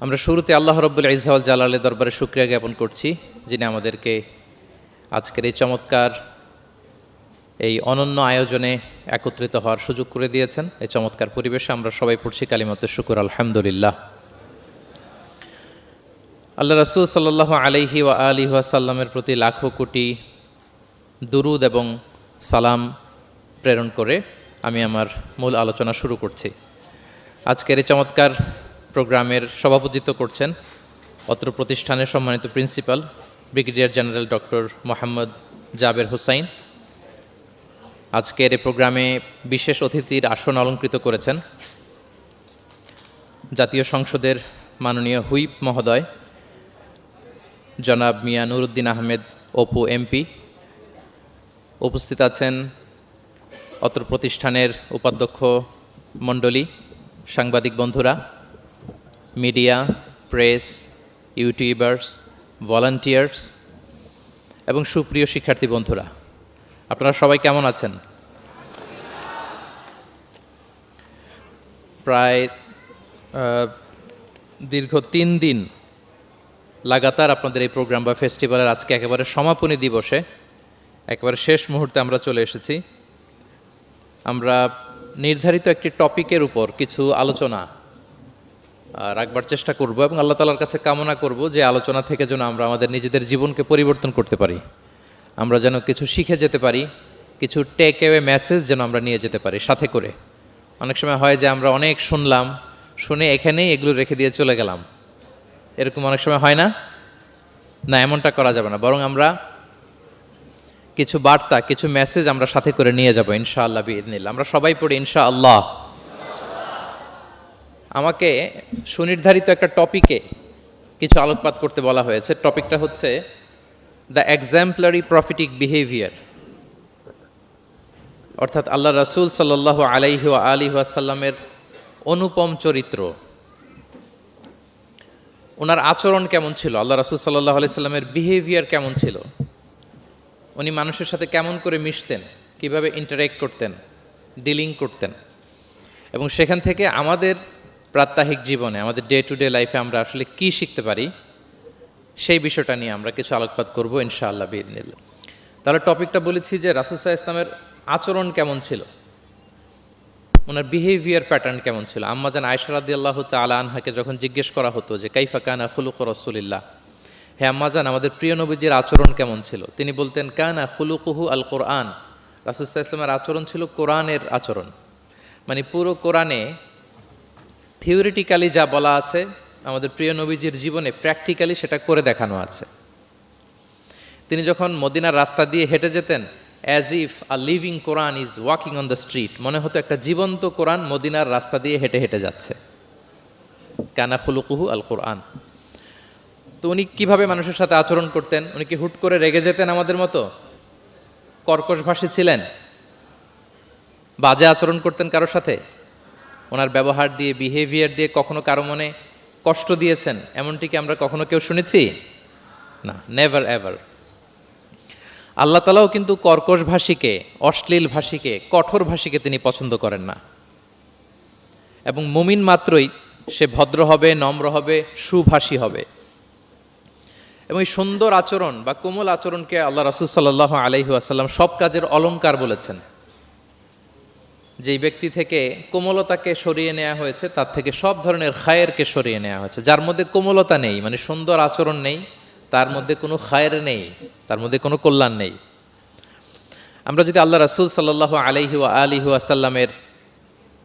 আমরা শুরুতে আল্লাহ রব্বুল ইজ্জা ওয়াল জালালের দরবারে শুকরিয়া জ্ঞাপন করছি, যিনি আমাদেরকে আজকের এই চমৎকার এই অনন্য আয়োজনে একত্রিত হওয়ার সুযোগ করে দিয়েছেন। এই চমৎকার পরিবেশে আমরা সবাই পড়ছি কালিমাতুশ শুকর, আলহামদুলিল্লাহ। আল্লাহ রাসূল সাল্লাল্লাহু আলাইহি ওয়া আলিহি ওয়াসাল্লামের প্রতি লাখো কোটি দুরুদ এবং সালাম প্রেরণ করে আমি আমার মূল আলোচনা শুরু করছি। আজকের এই চমৎকার প্রোগ্রামের সভাপতিত্ব করছেন অত্র প্রতিষ্ঠানের সম্মানিত principal brigadier general doctor Mohammad Jaber Hussain. আজকের এই প্রোগ্রামে বিশেষ অতিথির আসন অলঙ্কৃত করেছেন জাতীয় সংসদের মাননীয় হুইপ মহোদয় জনাব মিয়া নুরুদ্দিন আহমেদ অপু এমপি। উপস্থিত আছেন অত্র প্রতিষ্ঠানের উপাধ্যক্ষ মণ্ডলী, সাংবাদিক বন্ধুরা, মিডিয়া, প্রেস, ইউটিউবার্স, ভলান্টিয়ার্স এবং সুপ্রিয় শিক্ষার্থী বন্ধুরা, আপনারা সবাই কেমন আছেন? প্রায় দীর্ঘ 3 দিন লাগাতার আপনাদের এই প্রোগ্রাম বা ফেস্টিভ্যালের আজকে একেবারে সমাপনী দিবসে একেবারে শেষ মুহূর্তে আমরা চলে এসেছি। আমরা নির্ধারিত একটি টপিকের উপর কিছু আলোচনা রাখবার চেষ্টা করব এবং আল্লাহ তাআলার কাছে কামনা করব যে আলোচনা থেকে যেন আমরা আমাদের নিজেদের জীবনকে পরিবর্তন করতে পারি, আমরা যেন কিছু শিখে যেতে পারি, কিছু টেক অ্যাওয়ে মেসেজ যেন আমরা নিয়ে যেতে পারি সাথে করে। অনেক সময় হয় যে আমরা অনেক শুনলাম, শুনে এখানেই এগুলো রেখে দিয়ে চলে গেলাম, এরকম অনেক সময় হয় না? না, এমনটা করা যাবে না, বরং আমরা কিছু বার্তা, কিছু মেসেজ আমরা সাথে করে নিয়ে যাব ইনশাআল্লাহ বিইذنিল্লাহ। আমরা সবাই পড়ি ইনশাআল্লাহ। আমাকে সুনির্ধারিত একটা টপিকে কিছু আলোকপাত করতে বলা হয়েছে। টপিকটা হচ্ছে দ্য এক্সাম্পলারি প্রফিটিক বিহেভিয়ার, অর্থাৎ আল্লাহ রাসূল সাল্লাল্লাহু আলাইহি ওয়া আলিহি ওয়াসাল্লামের অনুপম চরিত্র। ওনার আচরণ কেমন ছিল, আল্লাহ রাসূল সাল্লাল্লাহু আলাইহি সাল্লামের বিহেভিয়ার কেমন ছিল, উনি মানুষের সাথে কেমন করে মিশতেন, কিভাবে ইন্টারেক্ট করতেন, ডিলিং করতেন, এবং সেখান থেকে আমাদের প্রাত্যহিক জীবনে, আমাদের ডে টু ডে লাইফে আমরা আসলে কি শিখতে পারি, সেই বিষয়টা নিয়ে আমরা কিছু আলোকপাত করব ইনশাআল্লাহ বিইذنিল্লাহ। তাহলে টপিকটা বলেছি যে রাসূল সাল্লাল্লাহু আলাইহি ওয়াসাল্লামের আচরণ কেমন ছিল, ওনার বিহেভিয়ার প্যাটার্ন কেমন ছিল। আম্মাজান আয়েশা রাদিয়াল্লাহু তাআলা আনহাকে যখন জিজ্ঞেস করা হতো যে কাইফা কানা খুলুকু রাসূলিল্লাহ, হে আম্মাজান আমাদের প্রিয় নবীজির আচরণ কেমন ছিল, তিনি বলতেন কানা খুলুকুহু আল কোরআন, রাসূল সাল্লাল্লাহু আলাইহি ওয়াসাল্লামের আচরণ ছিল কোরআনের আচরণ। মানে পুরো কোরআনে থিওরিটিক্যালি যা বলা আছে আমাদের প্রিয় নবীজির জীবনে প্র্যাকটিক্যালি সেটা করে দেখানো আছে। তিনি যখন মদিনার রাস্তা দিয়ে হেঁটে যেতেন, as if a living Quran is walking on the street, মনে হতো একটা জীবন্ত কোরআন মদিনার রাস্তা দিয়ে হেঁটে হেঁটে যাচ্ছে। কানা খুলুকুহু আল কোরআন। তো উনি কীভাবে মানুষের সাথে আচরণ করতেন? উনি কি হুট করে রেগে যেতেন আমাদের মতো? কর্কশভাষী ছিলেন? বাজে আচরণ করতেন কারোর সাথে? ওনার ব্যবহার দিয়ে, বিহেভিয়ার দিয়ে কখনো কারো মনে কষ্ট দিয়েছেন এমনটি কি আমরা কখনো কেউ শুনেছি? না, নেভার এভার। আল্লাহ তাআলাও কিন্তু কর্কশ ভাষীকে, অশ্লীল ভাষীকে, কঠোর ভাষীকে তিনি পছন্দ করেন না। এবং মুমিন মাত্রই সে ভদ্র হবে, নম্র হবে, সুভাষী হবে। এবং এই সুন্দর আচরণ বা কোমল আচরণকে আল্লাহ রাসূল সাল্লাল্লাহু আলাইহি ওয়াসাল্লাম সব কাজের অলংকার বলেছেন। যেই ব্যক্তি থেকে কোমলতাকে সরিয়ে নেওয়া হয়েছে তার থেকে সব ধরনের খায়েরকে সরিয়ে নেওয়া হয়েছে। যার মধ্যে কোমলতা নেই, মানে সুন্দর আচরণ নেই, তার মধ্যে কোনো খায়ের নেই, তার মধ্যে কোনো কল্যাণ নেই। আমরা যদি আল্লাহ রাসূল সাল্লাল্লাহু আলাইহি ওয়া আলিহি ওয়াসাল্লামের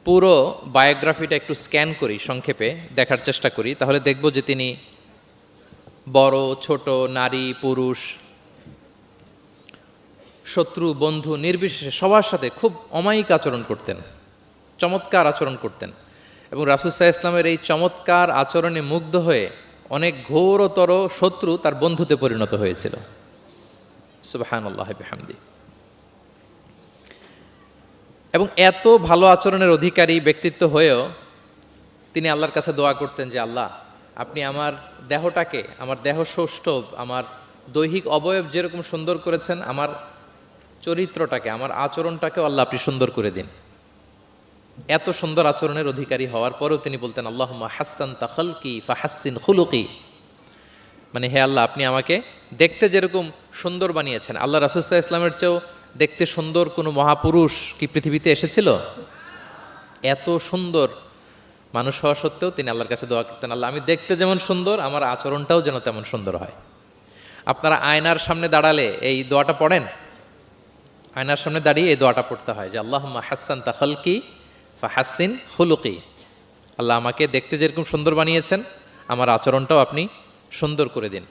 পুরো বায়োগ্রাফিটা একটু স্ক্যান করি, সংক্ষেপে দেখার চেষ্টা করি, তাহলে দেখব যে তিনি বড় ছোট, নারী পুরুষ, শত্রু বন্ধু নির্বিশেষে সবার সাথে খুব অমায়িক আচরণ করতেন, চমৎকার আচরণ করতেন। এবং রাসূল সাল্লাল্লাহু আলাইহি ওয়াসাল্লামের এই চমৎকার আচরণে মুগ্ধ হয়ে অনেক ঘোরতর শত্রু তার বন্ধুতে পরিণত হয়েছিল। সুবহানাল্লাহ বিহামদি। এবং এত ভালো আচরণের অধিকারী ব্যক্তিত্ব হয়েও তিনি আল্লাহর কাছে দোয়া করতেন যে আল্লাহ, আপনি আমার দেহটাকে, আমার দেহ সৌষ্ঠব, আমার দৈহিক অবয়ব যেরকম সুন্দর করেছেন, আমার চরিত্রটাকে, আমার আচরণটাকেও আল্লাহ আপনি সুন্দর করে দিন। এত সুন্দর আচরণের অধিকারী হওয়ার পরেও তিনি বলতেন আল্লাহুম্মা হাসসানতা খালকি ফাহাসসিন খুলুকি, মানে হে আল্লাহ, আপনি আমাকে দেখতে যেরকম সুন্দর বানিয়েছেন, আল্লাহ রাসূল সাল্লাল্লাহু আলাইহি ওয়াসাল্লামের চেয়েও দেখতে সুন্দর কোনো মহাপুরুষ কি পৃথিবীতে এসেছিল? এত সুন্দর মানুষ হওয়া সত্ত্বেও তিনি আল্লাহর কাছে দোয়া করতেন, আল্লাহ আমি দেখতে যেমন সুন্দর আমার আচরণটাও যেন তেমন সুন্দর হয়। আপনারা আয়নার সামনে দাঁড়ালে এই দোয়াটা পড়েন? আয়নার সামনে দাঁড়িয়ে এই দোয়াটা পড়তে হয় যে আল্লাহুম্মা হাসসানতা খালকি ফাহাসসিন খুলুকি, আল্লাহ আমাকে দেখতে যেরকম সুন্দর বানিয়েছেন আমার আচরণটাও আপনি সুন্দর করে দিন।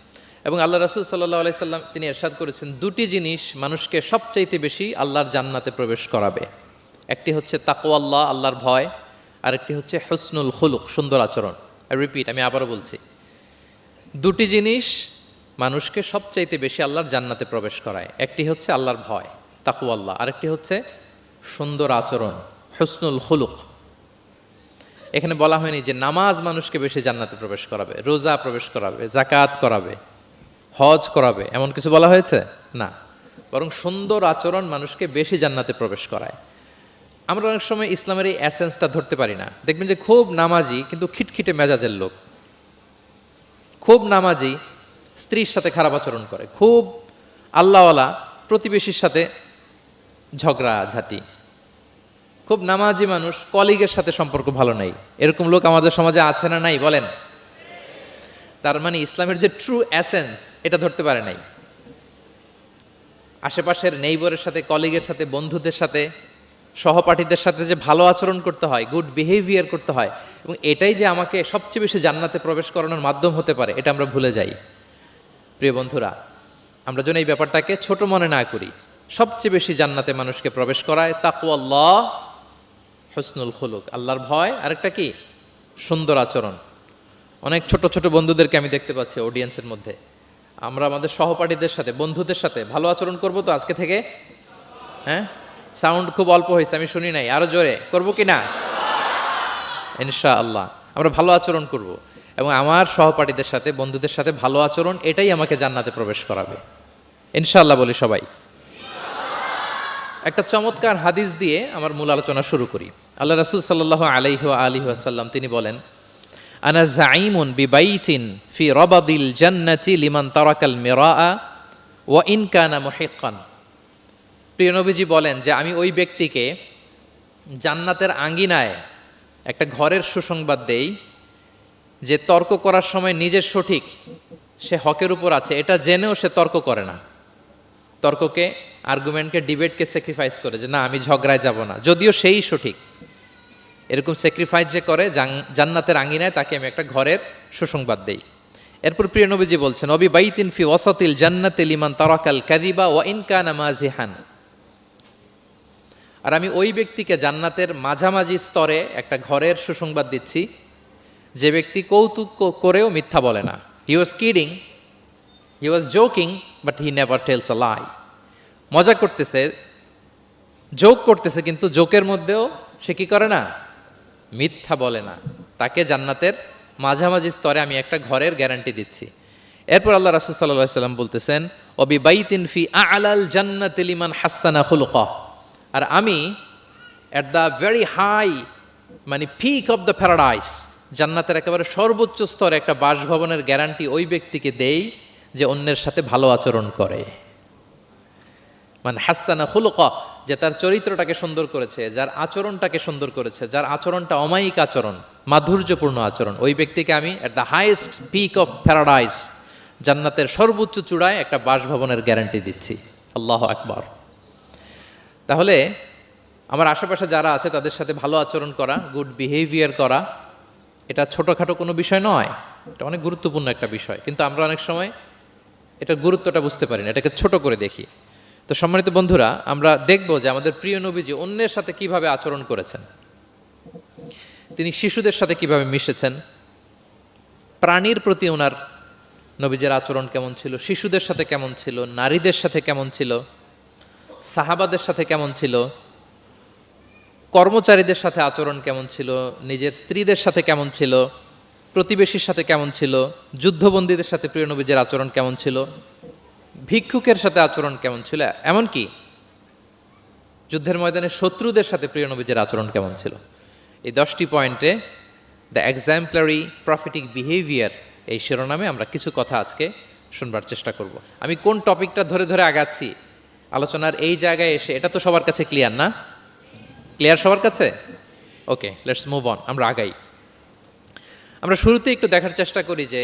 এবং আল্লাহ রাসূল সাল্লাল্লাহু আলাইহি সাল্লাম তিনি ইরশাদ করেছেন, দুটি জিনিস মানুষকে সবচাইতে বেশি আল্লাহর জান্নাতে প্রবেশ করাবে। একটি হচ্ছে তাকওয়াল্লাহ, আল্লাহর ভয়, আর একটি হচ্ছে হুসনুল খুলুক, সুন্দর আচরণ। রিপিট, আমি আবারও বলছি, দুটি জিনিস মানুষকে সবচাইতে বেশি আল্লাহর জান্নাতে প্রবেশ করায়। একটি হচ্ছে আল্লাহর ভয়, তাকওয়াল্লাহ, আরেকটি হচ্ছে সুন্দর আচরণ, হুসনুল খুলুক। এখানে বলা হয়নি যে নামাজ মানুষকে বেশি জান্নাতে প্রবেশ করাবে, রোজা প্রবেশ করাবে, জাকাত করাবে, হজ করাবে, এমন কিছু বলা হয়েছে না, বরং সুন্দর আচরণ মানুষকে বেশি জান্নাতে প্রবেশ করায়। আমরা অনেক সময় ইসলামের এই এসেন্সটা ধরতে পারি না। দেখবেন যে খুব নামাজি কিন্তু খিটখিটে মেজাজের লোক, খুব নামাজি স্ত্রীর সাথে খারাপ আচরণ করে, খুব আল্লাহওয়ালা প্রতিবেশীর সাথে ঝগড়া ঝাঁটি, খুব নামাজি মানুষ কলিগের সাথে সম্পর্ক ভালো নাই, এরকম লোক আমাদের সমাজে আছে না নাই বলেন? তার মানে ইসলামের যে ট্রু এসেন্স এটা ধরতে পারে নাই। আশেপাশের নেইবরের সাথে, কলিগের সাথে, বন্ধুদের সাথে, সহপাঠীদের সাথে যে ভালো আচরণ করতে হয়, গুড বিহেভিয়ার করতে হয়, এবং এটাই যে আমাকে সবচেয়ে বেশি জান্নাতে প্রবেশ করানোর মাধ্যম হতে পারে, এটা আমরা ভুলে যাই। প্রিয় বন্ধুরা, আমরা যেন এই ব্যাপারটাকে ছোট মনে না করি। সবচেয়ে বেশি জান্নাতে মানুষকে প্রবেশ করায় তাকওয়াল্লাহ, হুসনুল খুলুক, আল্লাহর ভয়, আরেকটা কি? সুন্দর আচরণ। অনেক ছোট ছোট বন্ধুদেরকে আমি দেখতে পাচ্ছি অডিয়েন্সের মধ্যে, আমরা আমাদের সহপাঠীদের সাথে, বন্ধুদের সাথে ভালো আচরণ করব তো আজকে থেকে? হ্যাঁ, সাউন্ড খুব অল্প হয়েছে, আমি শুনি নাই, আরো জোরে করবো কি না? ইনশাআল্লাহ আমরা ভালো আচরণ করব, এবং আমার সহপাঠীদের সাথে, বন্ধুদের সাথে ভালো আচরণ, এটাই আমাকে জান্নাতে প্রবেশ করাবে ইনশাআল্লাহ বলি সবাই। একটা চমৎকার হাদিস দিয়ে আমার মূল আলোচনা শুরু করি। আল্লাহ রাসূল সাল্লাল্লাহু আলাইহি ওয়া আলিহি ওয়াসাল্লাম তিনি বলেন, আনা যাঈমুন বিবাইতিন ফি রাবাদিল জান্নাতি লিমান তারাকাল মিরাআ ওয়া ইন কানা মুহিক্কান। প্রিয় নবীজি বলেন যে আমি ওই ব্যক্তিকে জান্নাতের আঙ্গিনায় একটা ঘরের সুসংবাদ দেই যে তর্ক করার সময় নিজের সঠিক, সে হকের উপর আছে, এটা জেনেও সে তর্ক করে না। তর্ককে, আর্গুমেন্টকে, ডিবেটকে স্যাক্রিফাইস করে যে না আমি ঝগড়ায় যাব না, যদিও সেই সঠিক। এরকম স্যাক্রিফাইস যে করে জান্নাতের আঙ্গিনায়, তাকে আমি একটা ঘরের সুসংবাদ দেই। এরপর প্রিয় নবীজি বলছেন, অবি বাইতিন ফি ওয়াসাতিল জান্নাতি লিমান তারাকাল কাযিবা ওয়া ইন কানা মাজিহান। আর আমি ওই ব্যক্তিকে জান্নাতের মাঝামাঝি স্তরে একটা ঘরের সুসংবাদ দিচ্ছি, যে ব্যক্তি কৌতুক করেও মিথ্যা বলে না। He was kidding, he was joking, but he never tells a lie. মজা করতেছে, জোক করতেছে, কিন্তু জোকের মধ্যেও সে কি করে না? মিথ্যা বলে না। তাকে জান্নাতের মাঝামাঝি স্তরে আমি একটা ঘরের গ্যারান্টি দিচ্ছি। এরপর আল্লাহ রাসূল সাল্লাল্লাহু আলাইহি ওয়াসাল্লাম বলতেছেন, ওবি বাইতিন ফি আ'লাল জান্নাতি লিমান হাসানা খুলুকা। আর আমি এট দ্য ভেরি হাই, মানে পিক অফ দ্য প্যারাডাইস, জান্নাতের একেবারে সর্বোচ্চ স্তরে একটা বাসভবনের গ্যারান্টি ওই ব্যক্তিকে দেই যে অন্যের সাথে ভালো আচরণ করে। মানে হাসানা খুলুকা, যে তার চরিত্রটাকে সুন্দর করেছে, যার আচরণটাকে সুন্দর করেছে, যার আচরণটা অমায়িক আচরণ, মাধুর্যপূর্ণ আচরণ, ওই ব্যক্তিকে আমি at the highest peak of paradise, জান্নাতের সর্বোচ্চ চূড়ায় একটা বাসভবনের গ্যারান্টি দিচ্ছি। আল্লাহু আকবার। তাহলে আমার আশেপাশে যারা আছে তাদের সাথে ভালো আচরণ করা, গুড বিহেভিয়ার করা, এটা ছোটোখাটো কোনো বিষয় নয়, এটা অনেক গুরুত্বপূর্ণ একটা বিষয়। কিন্তু আমরা অনেক সময় এটার গুরুত্বটা বুঝতে পারি না, এটাকে ছোট করে দেখি। তো সম্মানিত বন্ধুরা, আমরা দেখব যে আমাদের প্রিয় নবীজি অন্যের সাথে কিভাবে আচরণ করেছেন, তিনি শিশুদের সাথে কিভাবে মিশেছেন, প্রাণীর প্রতি ওনার নবীজের আচরণ কেমন ছিল, শিশুদের সাথে কেমন ছিল, নারীদের সাথে কেমন ছিল, সাহাবাদের সাথে কেমন ছিল, কর্মচারীদের সাথে আচরণ কেমন ছিল, নিজের স্ত্রীদের সাথে কেমন ছিল, প্রতিবেশীর সাথে কেমন ছিল, যুদ্ধবন্দীদের সাথে প্রিয় নবীজের আচরণ কেমন ছিল, ভিক্ষুকের সাথে আচরণ কেমন ছিল, এমনকি যুদ্ধের ময়দানে শত্রুদের সাথে প্রিয় নবীজের আচরণ কেমন ছিল। এই 10টি পয়েন্টে দ্য এক্সাম্পলারি প্রফিটিক বিহেভিয়ার এই শিরোনামে আমরা কিছু কথা আজকে শুনবার চেষ্টা করব। আমি কোন টপিকটা ধরে ধরে আগাচ্ছি আলোচনার এই জায়গায় এসে, এটা তো সবার কাছে ক্লিয়ার না? ক্লিয়ার সবার কাছে? ওকে, লেটস মুভ অন, আমরা আগাই। আমরা শুরুতে একটু দেখার চেষ্টা করি যে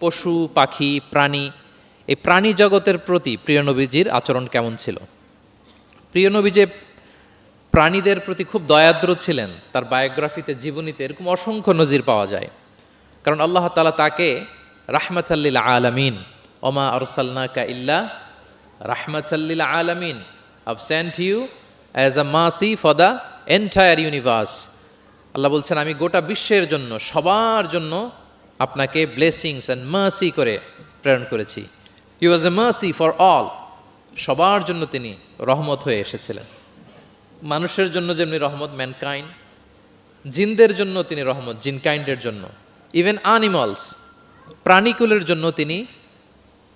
পশু পাখি প্রাণী, এই প্রাণী জগতের প্রতি প্রিয় নবীজির আচরণ কেমন ছিল। প্রিয় নবী যে প্রাণীদের প্রতি খুব দয়াদ্র ছিলেন, তার বায়োগ্রাফিতে জীবনীতে এরকম অসংখ্য নজির পাওয়া যায়। কারণ আল্লাহ তাআলা তাকে রাহমাতাল্লিল আলামিন, ওমা আরসালনাকা ইল্লা রাহমাতাল্লিল আলামিন, I've sent you as a mercy for the entire universe. আল্লাহ বলছেন আমি গোটা বিশ্বের জন্য, সবার জন্য আপনাকে ব্লেসিংস অ্যান্ড মার্সি করে প্রেরণ করেছি। হি ওয়াজ এ মার্সি ফর অল, সবার জন্য তিনি রহমত হয়ে এসেছিলেন। মানুষের জন্য যেমনি রহমত, ম্যানকাইন্ড, জিনদের জন্য তিনি রহমত, জিনকাইন্ডের জন্য, ইভেন অ্যানিমালস, প্রাণীকুলের জন্য তিনি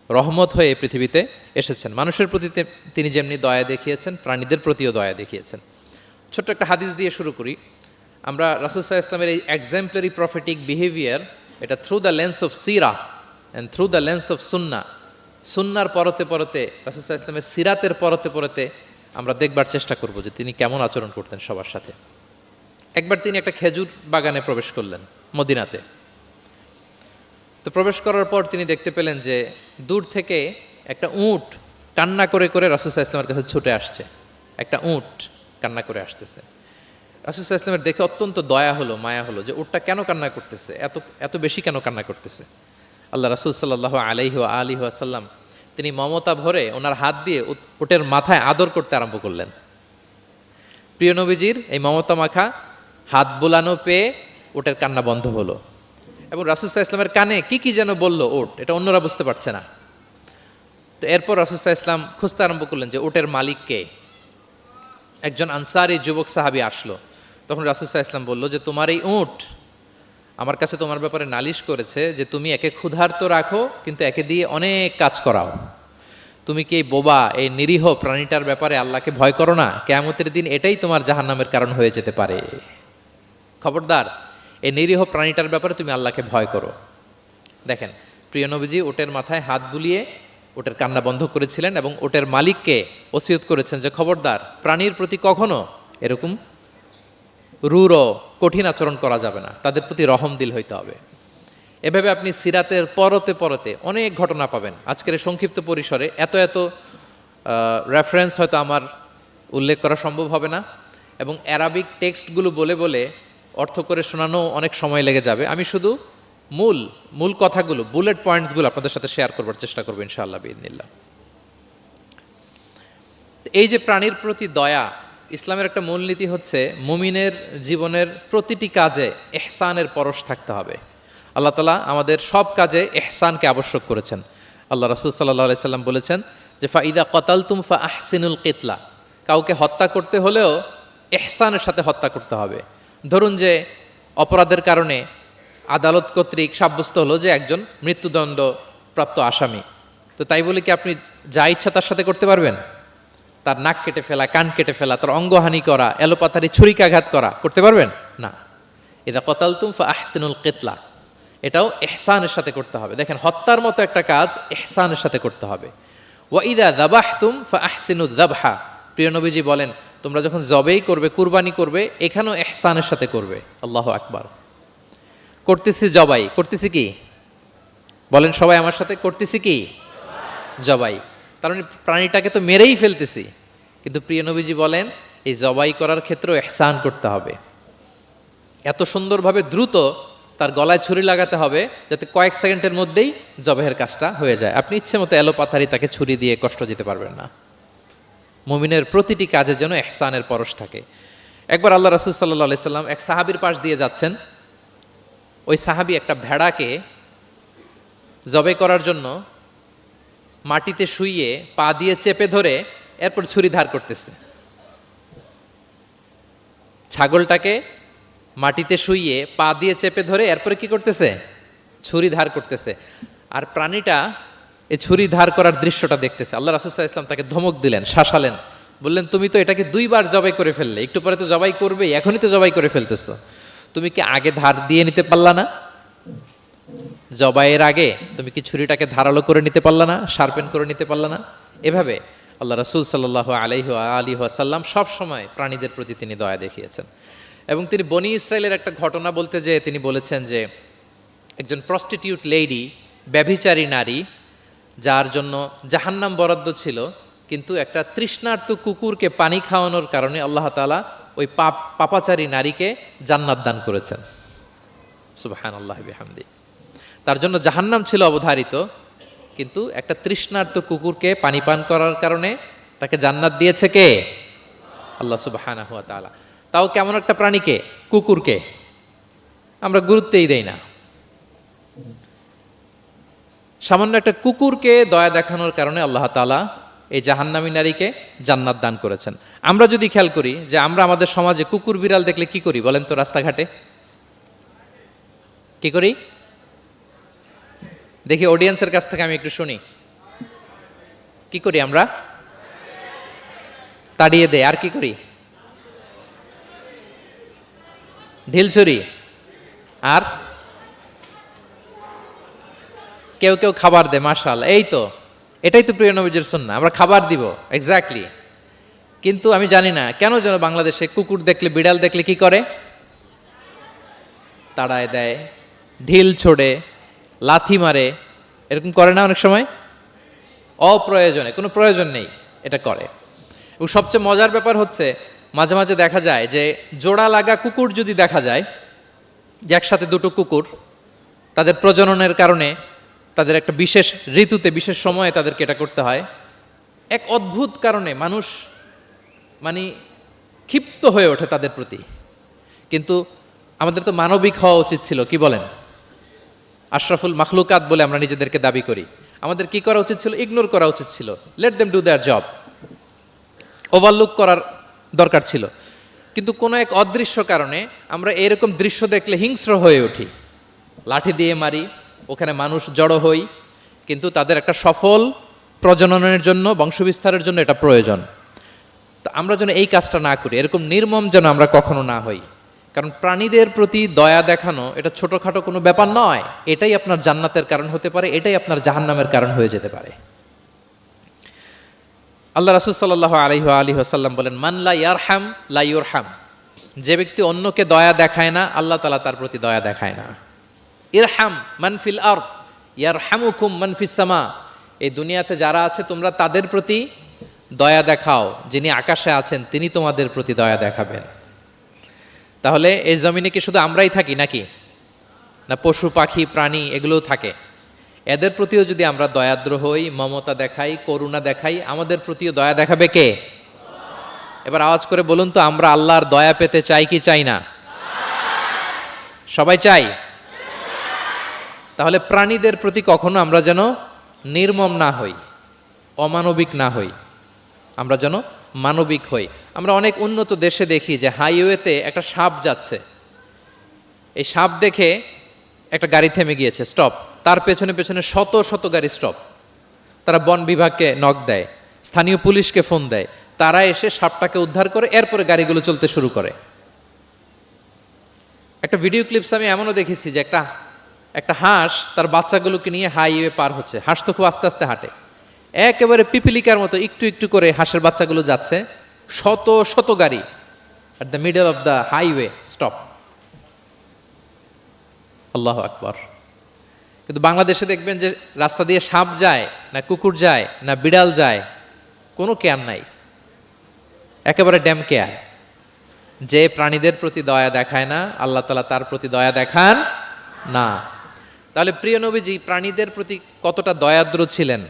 রহমত হয়ে পৃথিবীতে এসেছেন। মানুষের প্রতি তিনি যেমনি দয়া দেখিয়েছেন, প্রাণীদের প্রতিও দয়া দেখিয়েছেন। ছোট্ট একটা হাদিস দিয়ে শুরু করি। আমরা রাসূল সাল্লাল্লাহু আলাইহি ওয়াসাল্লামের এই এক্সাম্পলারি প্রফেটিক বিহেভিয়ার, এটা through the lens of Sira and through the lens of সুন্নাহ, সুন্নার পরতে পরতে, রাসূল সাল্লাল্লাহু আলাইহি ওয়াসাল্লামের সিরাতের পরতে পরতে আমরা দেখবার চেষ্টা করব যে তিনি কেমন আচরণ করতেন সবার সাথে। একবার তিনি একটা খেজুর বাগানে প্রবেশ করলেন মদিনাতে। তো প্রবেশ করার পর তিনি দেখতে পেলেন যে দূর থেকে একটা উট কান্না করে করে রাসূল সাল্লাল্লাহু আলাইহি ওয়াসাল্লামের কাছে ছুটে আসছে। একটা উট কান্না করে আসতেছে। রাসূল সাল্লাল্লাহু আলাইহি ওয়াসাল্লামের দেখে অত্যন্ত দয়া হলো, মায়া হলো যে উটটা কেন কান্না করতেছে, এত বেশি কেন কান্না করতেছে। আল্লাহ রাসূল সাল্লাল্লাহু আলাইহি ওয়াসাল্লাম তিনি মমতা ভরে ওনার হাত দিয়ে উটের মাথায় আদর করতে আরম্ভ করলেন। প্রিয় নবীজির এই মমতা মাখা হাত বোলানো পেয়ে উটের কান্না বন্ধ হলো, এবং রাসূল সাল্লাল্লাহু আলাইহি ওয়াসাল্লামের কানে কি যেন বলল উট, এটা অন্যরা বুঝতে পারছে না। তো এরপর রাসূল সাল্লাল্লাহু আলাইহি ওয়াসাল্লাম খুঁজতে আরম্ভ করলেন যে উটের মালিক কে। একজন আনসারী যুবক সাহাবী আসলো। তখন রাসূল সাল্লাল্লাহু আলাইহি ওয়াসাল্লাম বলল যে তোমার এই উট আমার কাছে তোমার ব্যাপারে নালিশ করেছে যে তুমি একে ক্ষুধার্ত রাখো কিন্তু একে দিয়ে অনেক কাজ করাও। তুমি কি এই বোবা, এই নিরীহ প্রাণীটার ব্যাপারে আল্লাহকে ভয় করো না? কিয়ামতের দিন এটাই তোমার জাহান্নামের কারণ হয়ে যেতে পারে। খবরদার, এই নিরীহ প্রাণীটার ব্যাপারে তুমি আল্লাহকে ভয় করো। দেখেন, প্রিয় নবীজি ওটের মাথায় হাত বুলিয়ে ওটের কান্না বন্ধ করেছিলেন এবং ওটের মালিককে ওসিয়ত করেছেন যে খবরদার, প্রাণীর প্রতি কখনো এরকম রূঢ় কঠিন আচরণ করা যাবে না, তাদের প্রতি রহম দিল হইতে হবে। এভাবে আপনি সিরাতের পরতে পরতে অনেক ঘটনা পাবেন। আজকের এই সংক্ষিপ্ত পরিসরে এত রেফারেন্স হয়তো আমার উল্লেখ করা সম্ভব হবে না, এবং অ্যারাবিক টেক্সটগুলো বলে বলে অর্থ করে শোনানো অনেক সময় লেগে যাবে। আমি শুধু মূল কথাগুলো, বুলেট পয়েন্টসগুলো আপনাদের সাথে শেয়ার করবার চেষ্টা করবো ইনশাআল্লাহ বিইذনিল্লাহ। এই যে প্রাণীর প্রতি দয়া, ইসলামের একটা মূলনীতি হচ্ছে মুমিনের জীবনের প্রতিটি কাজে ইহসানের পরশ থাকতে হবে। আল্লাহ তাআলা আমাদের সব কাজে ইহসানকে আবশ্যক করেছেন। আল্লাহ রাসূল সাল্লাল্লাহু আলাইহি সাল্লাম বলেছেন যে ফাইদা কতালতুম ফাআহসিনুল কিতলা, কাউকে হত্যা করতে হলেও ইহসানের সাথে হত্যা করতে হবে। ধরুন যে অপরাধের কারণে আদালত কর্তৃক সাব্যস্ত হলো যে একজন মৃত্যুদণ্ড প্রাপ্ত আসামি, তো তাই বলে কি আপনি যা ইচ্ছা তার সাথে করতে পারবেন? তার নাক কেটে ফেলা, কান কেটে ফেলা, তার অঙ্গহানি করা, এলোপাথারি ছুরিকাঘাত করা করতে পারবেন না। ইদা কতালতুম ফাআহসিনুল কিতলা, এটাও ইহসানের সাথে করতে হবে। দেখেন, হত্যার মতো একটা কাজ ইহসানের সাথে করতে হবে। ওয়া ইদা যাবাহতুম ফাআহসিনুয যাবহা, প্রিয় নবীজি বলেন তোমরা যখন জবেই করবে, কুরবানি করবে, এখানেও ইহসানের সাথে করবে। আল্লাহু আকবার। করতেছি জবাই, করতেছি কি বলেন সবাই আমার সাথে, করতেছি কি জবাই। তার মানে প্রাণীটাকে তো মেরেই ফেলতেছি, কিন্তু প্রিয় নবীজি বলেন এই জবাই করার ক্ষেত্রেও ইহসান করতে হবে। এত সুন্দরভাবে দ্রুত তার গলায় ছুরি লাগাতে হবে যাতে কয়েক সেকেন্ডের মধ্যেই জবাহের কাজটা হয়ে যায়। আপনি ইচ্ছে মতো এলোপাথারি তাকে ছুরি দিয়ে কষ্ট দিতে পারবেন না। মুমিনের প্রতিটি কাজে যেন ইহসানের পরশ থাকে। একবার আল্লাহ রাসূল সাল্লাল্লাহু আলাইহি সাল্লাম এক সাহাবীর পাশ দিয়ে যাচ্ছেন। ওই সাহাবী একটা ভেড়াকে জবাই করার জন্য মাটিতে শুইয়ে পা দিয়ে চেপে ধরে এরপর ছুরি ধার করতেছে। ছাগলটাকে মাটিতে শুইয়ে পা দিয়ে চেপে ধরে এরপরে কি করতেছে? ছুরি ধার করতেছে। আর প্রাণীটা এই ছুরি ধার করার দৃশ্যটা দেখতেছে। আল্লাহ রাসূল সাল্লাল্লাহু আলাইহি ওয়াসাল্লাম তাকে ধমক দিলেন, শাসালেন বললেন তুমি তো এটাকে 2 বার জবাই করে ফেললে, একটু পরে তো জবাই করবেই, এখনই তো জবাই করে ফেলতেছো, তুমি কি আগে ধার দিয়ে নিতে পারলা না? জবাইয়ের আগে তুমি কি ছুরিটাকে ধারালো করে নিতে পারলা না, শার্পেন করে নিতে পারলা না? এভাবে আল্লাহ রাসূল সাল্লাল্লাহু আলাইহি ওয়াসাল্লাম সব সময় প্রাণীদের প্রতি তিনি দয়া দেখিয়েছেন। এবং তিনি বনি ইসরায়েলের একটা ঘটনা বলতে যেয়ে তিনি বলেছেন যে একজন প্রস্টিটিউট লেডি, ব্যভিচারী নারী, যার জন্য জাহান্নাম বরাদ্দ ছিল, কিন্তু একটা তৃষ্ণার্ত কুকুরকে পানি খাওয়ানোর কারণে আল্লাহ তাআলা ওই পাপাচারী নারীকে জান্নাত দান করেছেন। সুবহানাল্লাহি বিহামদি। তার জন্য জাহান্নাম ছিল অবধারিত, কিন্তু একটা তৃষ্ণার্ত কুকুরকে পানি পান করার কারণে তাকে জান্নাত দিয়েছে কে? আল্লাহ সুবহানাহু ওয়া তাআলা। তাও কেমন একটা প্রাণীকে? কুকুরকে। আমরা গুরুত্বই দেই না। সামান্য একটা কুকুরকে দয়া দেখানোর কারণে আল্লাহ তাআলা এই জাহান্নামী নারীকে জান্নাত দান করেছেন। আমরা যদি খেয়াল করি যে আমরা আমাদের সমাজে কুকুর বিড়াল দেখলে কি করি বলেন তো? রাস্তাঘাটে কি করি? দেখি অডিয়েন্সের কাছ থেকে আমি একটু শুনি, কি করি আমরা? তাড়িয়ে দেয়। আর কি করি? ঢিল ছুরি। আর কেউ কেউ খাবার দেয়। মাশাআল্লাহ, এই তো, এটাই তো প্রিয় নবীজির সুন্নাহ, আমরা খাবার দিব। এক্স্যাক্টলি। কিন্তু আমি জানি না কেন যেন বাংলাদেশে কুকুর দেখলে, বিড়াল দেখলে কি করে? তাড়ায় দেয়, ঢিল ছোড়ে, লাথি মারে, এরকম করে না অনেক সময়? অপ্রয়োজনে, কোনো প্রয়োজন নেই এটা করে। এবং সবচেয়ে মজার ব্যাপার হচ্ছে মাঝে মাঝে দেখা যায় যে জোড়া লাগা কুকুর যদি দেখা যায়, যে একসাথে দুটো কুকুর, তাদের প্রজননের কারণে তাদের একটা বিশেষ ঋতুতে, বিশেষ সময়ে তাদেরকে এটা করতে হয়, এক অদ্ভুত কারণে মানুষ মানে ক্ষিপ্ত হয়ে ওঠে তাদের প্রতি। কিন্তু আমাদের তো মানবিক হওয়া উচিত ছিল, কি বলেন? আশরাফুল মাখলুকাত বলে আমরা নিজেদেরকে দাবি করি। আমাদের কি করা উচিত ছিল? ইগনোর করা উচিত ছিল। Let them do there job. Overlook করার দরকার ছিল। কিন্তু কোনো এক অদৃশ্য কারণে আমরা এরকম দৃশ্য দেখলে হিংস্র হয়ে উঠি, লাঠি দিয়ে মারি, ওখানে মানুষ জড়ো হই। কিন্তু তাদের একটা সফল প্রজননের জন্য, বংশবিস্তারের জন্য এটা প্রয়োজন। তো আমরা যেন এই কাজটা না করি, এরকম নির্মম যেন আমরা কখনো না হই। কারণ প্রাণীদের প্রতি দয়া দেখানো এটা ছোটখাটো কোনো ব্যাপার নয়। এটাই আপনার জান্নাতের কারণ হতে পারে, এটাই আপনার জাহান্নামের কারণ হয়ে যেতে পারে। আল্লাহ রাসূল সাল্লাল্লাহু আলাইহি ওয়াসাল্লাম বলেন, মান লা ইয়ারহাম লা ইউরহাম। যে ব্যক্তি অন্যকে দয়া দেখায় না, আল্লাহ তাআলা তার প্রতি দয়া দেখায় না। ইরহাম মান ফিল আরদ ইয়ারহামুকুম মান ফিস সামা। এই দুনিয়াতে যারা আছে তোমরা তাদের প্রতি দয়া দেখাও, যিনি আকাশে আছেন তিনি তোমাদের প্রতি দয়া দেখাবেন। তাহলে এই জমিনে কি শুধু আমরাই থাকি নাকি? না পশু পাখি প্রাণী এগুলোও থাকে? এদের প্রতিও যদি আমরা দয়াদ্র হই, মমতা দেখাই, করুণা দেখাই, আমাদের প্রতিও দয়া দেখাবে কে? এবার আওয়াজ করে বলুন তো, আমরা আল্লাহর দয়া পেতে চাই কি চাই না? সবাই চাই। তাহলে প্রাণীদের প্রতি কখনো আমরা যেন নির্মম না হই, অমানবিক না হই, আমরা যেন মানবিক হই। আমরা অনেক উন্নত দেশে দেখি যে হাইওয়েতে একটা সাপ যাচ্ছে, এই সাপ দেখে একটা গাড়ি থেমে গিয়েছে, স্টপ। তার পেছনে পেছনে শত শত গাড়ি স্টপ। তারা বন বিভাগকে নক দেয়, স্থানীয় পুলিশকে ফোন দেয়, তারা এসে সাপটাকে উদ্ধার করে, এরপরে গাড়িগুলো চলতে শুরু করে। একটা ভিডিও ক্লিপস আমি এমনও দেখেছি যে একটা হাঁস তার বাচ্চাগুলোকে নিয়ে হাইওয়ে পার হচ্ছে। হাঁস তো খুব আস্তে আস্তে হাঁটে, একেবারে পিপিলিকার মতো একটু একটু করে হাঁসের বাচ্চাগুলো যাচ্ছে, শত শত গাড়ি at the middle of the highway stop. আল্লাহু আকবার। কিন্তু বাংলাদেশে দেখবেন যে রাস্তা দিয়ে সাপ যায় না, কুকুর যায় না, বিড়াল যায়, কোনো কেয়ার নাই, একেবারে ড্যাম কেয়ার। যে প্রাণীদের প্রতি দয়া দেখায় না, আল্লাহ তাআলা তার প্রতি দয়া দেখান না। তাহলে প্রিয় নবীজি প্রাণীদের প্রতি কতটা দয়াদ্র ছিলেন,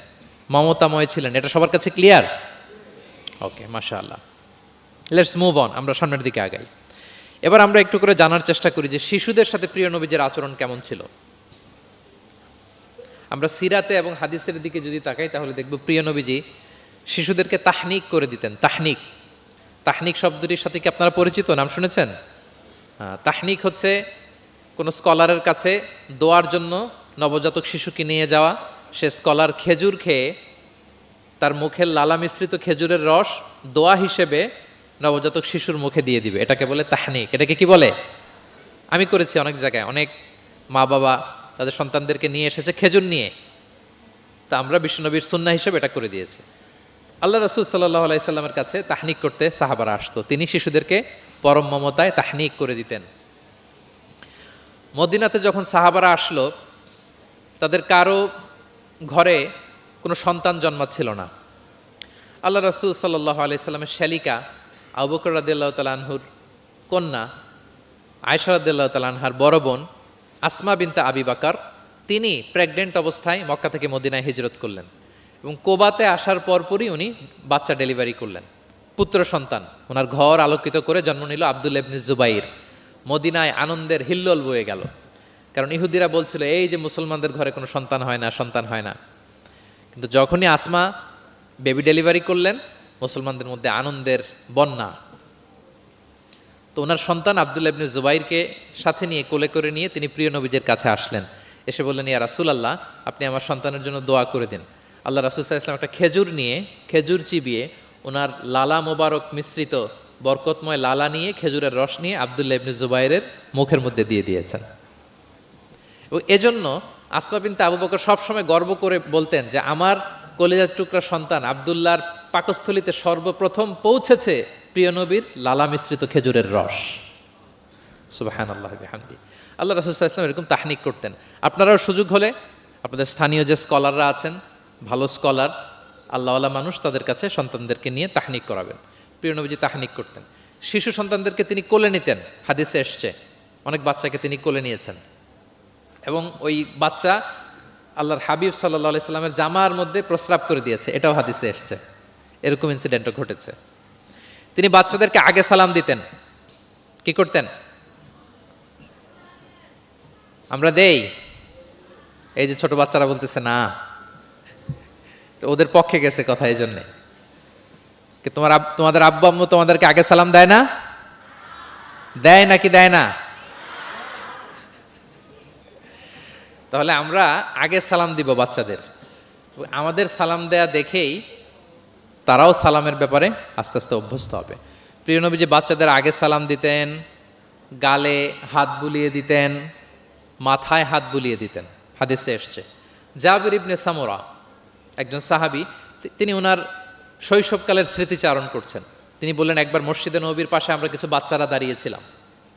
মমতাময় ছিলেন, এটা সবার কাছে ক্লিয়ার? ওকে, মাশাআল্লাহ। লেটস মুভ অন, আমরা সামনের দিকে আগাই। এবার আমরা একটু করে জানার চেষ্টা করি যে শিশুদের সাথে প্রিয় নবীজির আচরণ কেমন ছিল। আমরা সিরাতে এবং হাদিসের দিকে যদি তাকাই তাহলে দেখব প্রিয় নবীজি শিশুদেরকে তাহনিক করে দিতেন। তাহনিক, তাহনিক শব্দটির সাথে কি আপনারা পরিচিত? নাম শুনেছেন? তাহনিক হচ্ছে কোনো স্কলারের কাছে দোয়ার জন্য নবজাতক শিশুকে নিয়ে যাওয়া, সে স্কলার খেজুর খেয়ে তার মুখের লালা মিশ্রিত খেজুরের রস দোয়া হিসেবে নবজাতক শিশুর মুখে দিয়ে দিবে। এটাকে বলে তাহনিক। এটাকে কি বলে? আমি করেছি অনেক জায়গায়, অনেক মা বাবা তাদের সন্তানদেরকে নিয়ে এসেছে খেজুর নিয়ে, তা আমরা বিশ্বনবীর সুন্নাহ হিসেবে এটা করে দিয়েছি। আল্লাহ রাসূল সাল্লাল্লাহু আলাইহি সাল্লামের কাছে তাহনিক করতে সাহাবারা আসতো, তিনি শিশুদেরকে পরম মমতায় তাহনিক করে দিতেন। মদিনাতে যখন সাহাবারা আসলো, তাদের কারো ঘরে কোনো সন্তান জন্মাচ্ছিল না। আল্লাহ রাসূল সাল্লাল্লাহু আলাইহি সাল্লামের শ্যালিকা আবু বকর রাদিয়াল্লাহু তাআলা আনহুর কন্যা আয়েশা রাদিয়াল্লাহু তাআলা আনহার বড় বোন আসমা বিনতে আবি বকর, তিনি প্রেগনেন্ট অবস্থায় মক্কা থেকে মদিনায় হিজরত করলেন এবং কোবাতে আসার পরপরই উনি বাচ্চা ডেলিভারি করলেন, পুত্র সন্তান। ওনার ঘর আলোকিত করে জন্ম নিল আব্দুল্লাহ ইবনে জুবাইর। মদিনায় আনন্দের হিল্লোল বয়ে গেল, কারণ ইহুদিরা বলছিল এই যে মুসলমানদের ঘরে কোনো সন্তান হয় না, সন্তান হয় না। কিন্তু যখনই আসমা বেবি ডেলিভারি করলেন, মুসলমানদের মধ্যে আনন্দের বন্যা। তো ওনার সন্তান আব্দুল্লাহ ইবনে জুবাইরকে সাথে নিয়ে কোলে করে নিয়ে তিনি প্রিয় নবীজের কাছে আসলেন। এসে বললেন, ইয়া রাসূলুল্লাহ, আপনি আমার সন্তানের জন্য দোয়া করে দিন। আল্লাহ রাসূল সাল্লাল্লাহু আলাইহি ওয়াসাল্লাম একটা খেজুর নিয়ে, খেজুর চিবিয়ে ওনার লালা মোবারক মিশ্রিত বরকতময় লালা নিয়ে, খেজুরের রস নিয়ে আব্দুল্লাহ ইবনে জুবাইরের মুখের মধ্যে দিয়ে দিয়েছেন। এবং এজন্য আসমা বিনতে আবু বকর সবসময় গর্ব করে বলতেন যে আমার কলিজার টুকরা সন্তান আব্দুল্লাহর পাকস্থলিতে সর্বপ্রথম পৌঁছেছে প্রিয় নবীর লালা মিশ্রিত খেজুরের রস। সুবহানাল্লাহি ওয়া বিহামদিহি। আল্লাহ রাসূল সাল্লাল্লাহু আলাইহি ওয়াসাল্লাম এরকম তাহনিক করতেন। আপনারাও সুযোগ হলে আপনাদের স্থানীয় যে স্কলাররা আছেন, ভালো স্কলার, আল্লাহওয়ালা মানুষ, তাদের কাছে সন্তানদেরকে নিয়ে তাহনিক করাবেন। প্রিয় নবীজি তাহনিক করতেন। শিশু সন্তানদেরকে তিনি কোলে নিতেন, হাদিসে এসছে অনেক বাচ্চাকে তিনি কোলে নিয়েছেন। এবং ওই বাচ্চা আল্লাহর হাবিব সাল্লাল্লাহু আলাইহি সাল্লামের জামার মধ্যে প্রস্রাব করে দিয়েছে, এটাও হাদিসে এসছে। এরকম ইনসিডেন্টও ঘটেছে। তিনি বাচ্চাদেরকে আগে সালাম দিতেন। কি করতেন? আমরা দেই, এই যে ছোট বাচ্চারা বলতেছে না, ওদের পক্ষে গেছে কথা, এই জন্যে। তোমাদের আব্বু আম্মু তোমাদেরকে আগে সালাম দেয় না? দেয় নাকি দেয় না? তাহলে আমরা আগে সালাম দিব বাচ্চাদের। আমাদের সালাম দেয়া দেখেই তারাও সালামের ব্যাপারে আস্তে আস্তে অভ্যস্ত হবে। প্রিয় নবী যে বাচ্চাদের আগে সালাম দিতেন, গালে হাত বুলিয়ে দিতেন, মাথায় হাত বুলিয়ে দিতেন, হাদিসে এসছে। জাবির ইবনে সামুরা একজন সাহাবী, তিনি ওনার শৈশবকালের স্মৃতিচারণ করছেন। তিনি বললেন, একবার মসজিদে নবীর পাশে আমরা কিছু বাচ্চারা দাঁড়িয়েছিলাম।